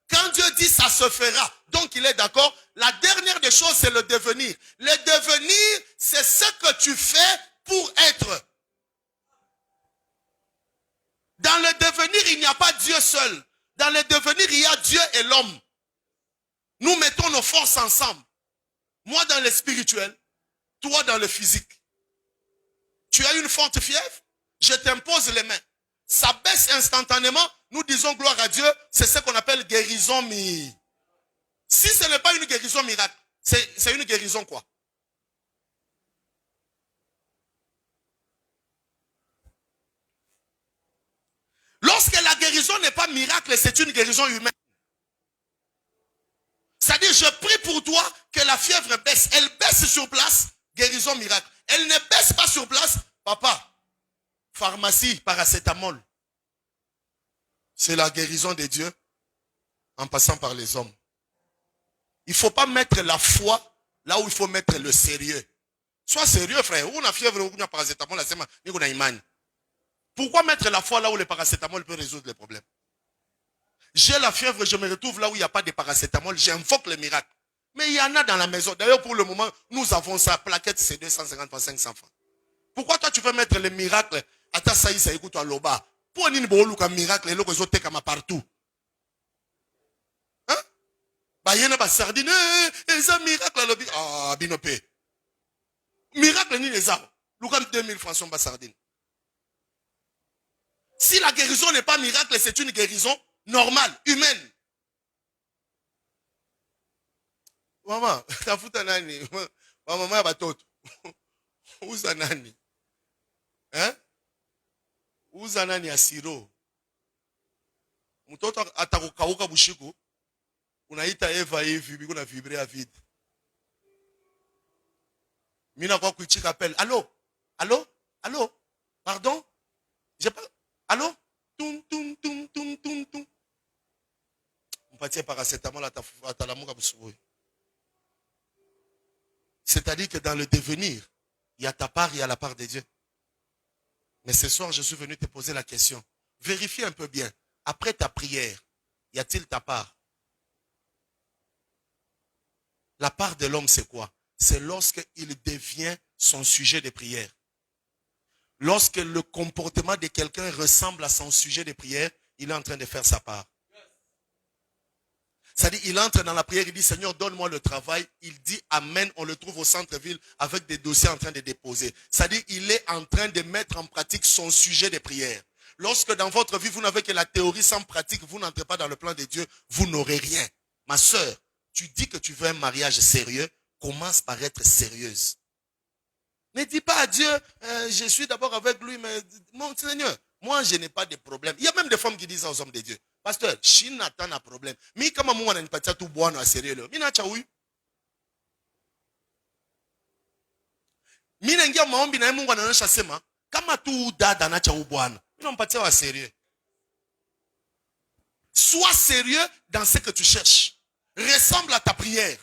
Quand Dieu dit ça se fera, donc il est d'accord, la dernière des choses c'est le devenir. Le devenir, c'est ce que tu fais pour être. Dans le devenir, il n'y a pas Dieu seul. Dans le devenir, il y a Dieu et l'homme. Nous mettons nos forces ensemble. Moi dans le spirituel, toi dans le physique. Tu as une forte fièvre, je t'impose les mains. Ça baisse instantanément, nous disons gloire à Dieu, c'est ce qu'on appelle guérison miracle. Si ce n'est pas une guérison miracle, c'est une guérison quoi? Lorsque la guérison n'est pas miracle, c'est une guérison humaine. C'est-à-dire, je prie pour toi que la fièvre baisse. Elle baisse sur place, guérison miracle. Elle ne baisse pas sur place, papa, pharmacie, paracétamol. C'est la guérison de Dieu en passant par les hommes. Il ne faut pas mettre la foi là où il faut mettre le sérieux. Sois sérieux, frère. Ou on a fièvre, ou on a paracétamol, on a imani. Pourquoi mettre la foi là où le paracétamol peut résoudre les problèmes? J'ai la fièvre, je me retrouve là où il n'y a pas de paracétamol, j'invoque le miracle. Mais il y en a dans la maison. D'ailleurs, pour le moment, nous avons sa plaquette, c'est 250 francs, 500 francs. Pourquoi toi tu veux mettre le miracle à ta saïsa, écoute, à l'oba? Pour un miracle, et l'autre est comme partout. Hein? Bah, il y en a pas sardine, c'est un miracle à l'obi. Ah, binopé. Miracle, ni les arbres. Lucas 2000 francs sont pas sardines. Si la guérison n'est pas miracle, c'est une guérison normale, humaine. Maman, tafuta nani? Maman, batoto. Uza nani? Hein? Uza nani asiro? Mtoto atakukauka bushiku. Unaita Eva hivi, biko na vibre à vide. Mina kwa kuichika appelle. Allô? Allô? Allô? Pardon? J'ai pas. Allô? Tum tum tum tum tum tum. Mpatie paracétamol atalamuka busubuhi. C'est-à-dire que dans le devenir, il y a ta part, il y a la part de Dieu. Mais ce soir, je suis venu te poser la question. Vérifie un peu bien. Après ta prière, y a-t-il ta part? La part de l'homme, c'est quoi? C'est lorsqu'il devient son sujet de prière. Lorsque le comportement de quelqu'un ressemble à son sujet de prière, il est en train de faire sa part. C'est-à-dire, il entre dans la prière, il dit, Seigneur, donne-moi le travail. Il dit Amen, on le trouve au centre-ville avec des dossiers en train de déposer. C'est-à-dire, il est en train de mettre en pratique son sujet de prière. Lorsque dans votre vie, vous n'avez que la théorie sans pratique, vous n'entrez pas dans le plan de Dieu, vous n'aurez rien. Ma sœur, tu dis que tu veux un mariage sérieux, commence par être sérieuse. Ne dis pas à Dieu, je suis d'abord avec lui, mais mon Seigneur, moi je n'ai pas de problème. Il y a même des femmes qui disent ça aux hommes de Dieu. Pasteur, je n'ai pas de problème. Mais comment moi on n'a pas tout bon à sérieux? Mina chaoui. Mina ngia maombi na Mungu anaonyesha sema kama tu dada na chaou bwana. Mina mpatia wa sérieux. Sois sérieux dans ce que tu cherches. Ressemble à ta prière.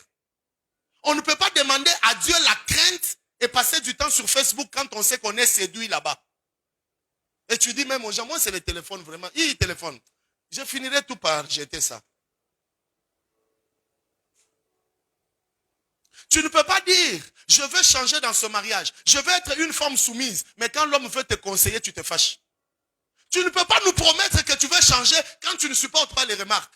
On ne peut pas demander à Dieu la crainte et passer du temps sur Facebook quand on sait qu'on est séduit là-bas. Et tu dis même aux gens, moi c'est le téléphone vraiment. Il téléphone. Je finirai tout par jeter ça. Tu ne peux pas dire, je veux changer dans ce mariage. Je veux être une femme soumise. Mais quand l'homme veut te conseiller, tu te fâches. Tu ne peux pas nous promettre que tu veux changer quand tu ne supportes pas les remarques.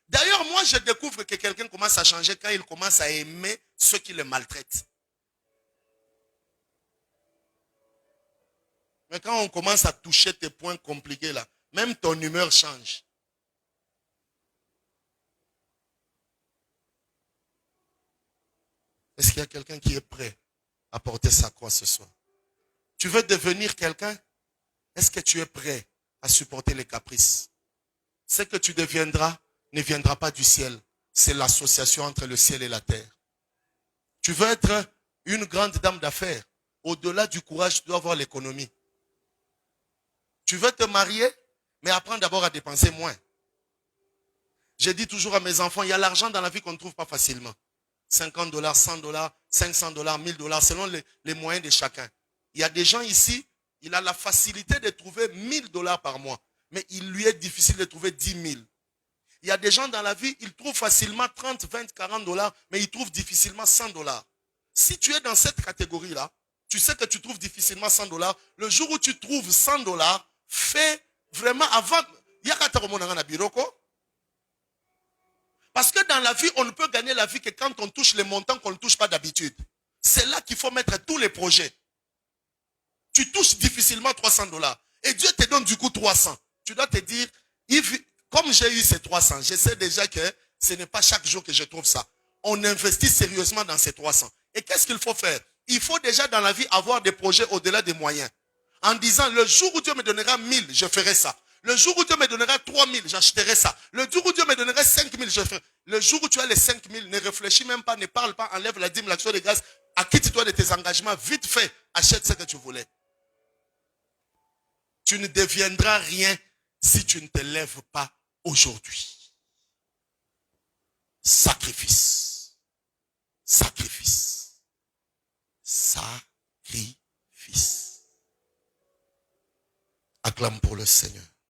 D'ailleurs, moi, je découvre que quelqu'un commence à changer quand il commence à aimer ceux qui le maltraitent. Mais quand on commence à toucher tes points compliqués là, même ton humeur change. Est-ce qu'il y a quelqu'un qui est prêt à porter sa croix ce soir? Tu veux devenir quelqu'un? Est-ce que tu es prêt à supporter les caprices? Ce que tu deviendras ne viendra pas du ciel. C'est l'association entre le ciel et la terre. Tu veux être une grande dame d'affaires. Au-delà du courage, tu dois avoir l'économie. Tu veux te marier, mais apprends d'abord à dépenser moins. Je dis toujours à mes enfants, il y a l'argent dans la vie qu'on ne trouve pas facilement. 50 $, 100 $, 500 $, 1000 $, selon les moyens de chacun. Il y a des gens ici, il a la facilité de trouver 1000 $ par mois, mais il lui est difficile de trouver 10 000. Il y a des gens dans la vie, ils trouvent facilement 30, 20, 40 $, mais ils trouvent difficilement 100 $. Si tu es dans cette catégorie-là, tu sais que tu trouves difficilement 100 $, le jour où tu trouves 100 $, fais vraiment avant. Parce que dans la vie, on ne peut gagner la vie que quand on touche les montants qu'on ne touche pas d'habitude. C'est là qu'il faut mettre tous les projets. Tu touches difficilement 300 $. Et Dieu te donne du coup 300. Tu dois te dire, comme j'ai eu ces 300, je sais déjà que ce n'est pas chaque jour que je trouve ça. On investit sérieusement dans ces 300. Et qu'est-ce qu'il faut faire? Il faut déjà dans la vie avoir des projets au-delà des moyens. En disant, le jour où Dieu me donnera 1000, je ferai ça. Le jour où Dieu me donnera 3000, j'achèterai ça. Le jour où Dieu me donnera 5000, je ferai. Le jour où tu as les 5000, ne réfléchis même pas, ne parle pas, enlève la dîme, l'action de grâce, acquitte-toi de tes engagements, vite fait, achète ce que tu voulais. Tu ne deviendras rien si tu ne te lèves pas aujourd'hui. Sacrifice. Sacrifice. Sacrifice. Acclame pour le Seigneur.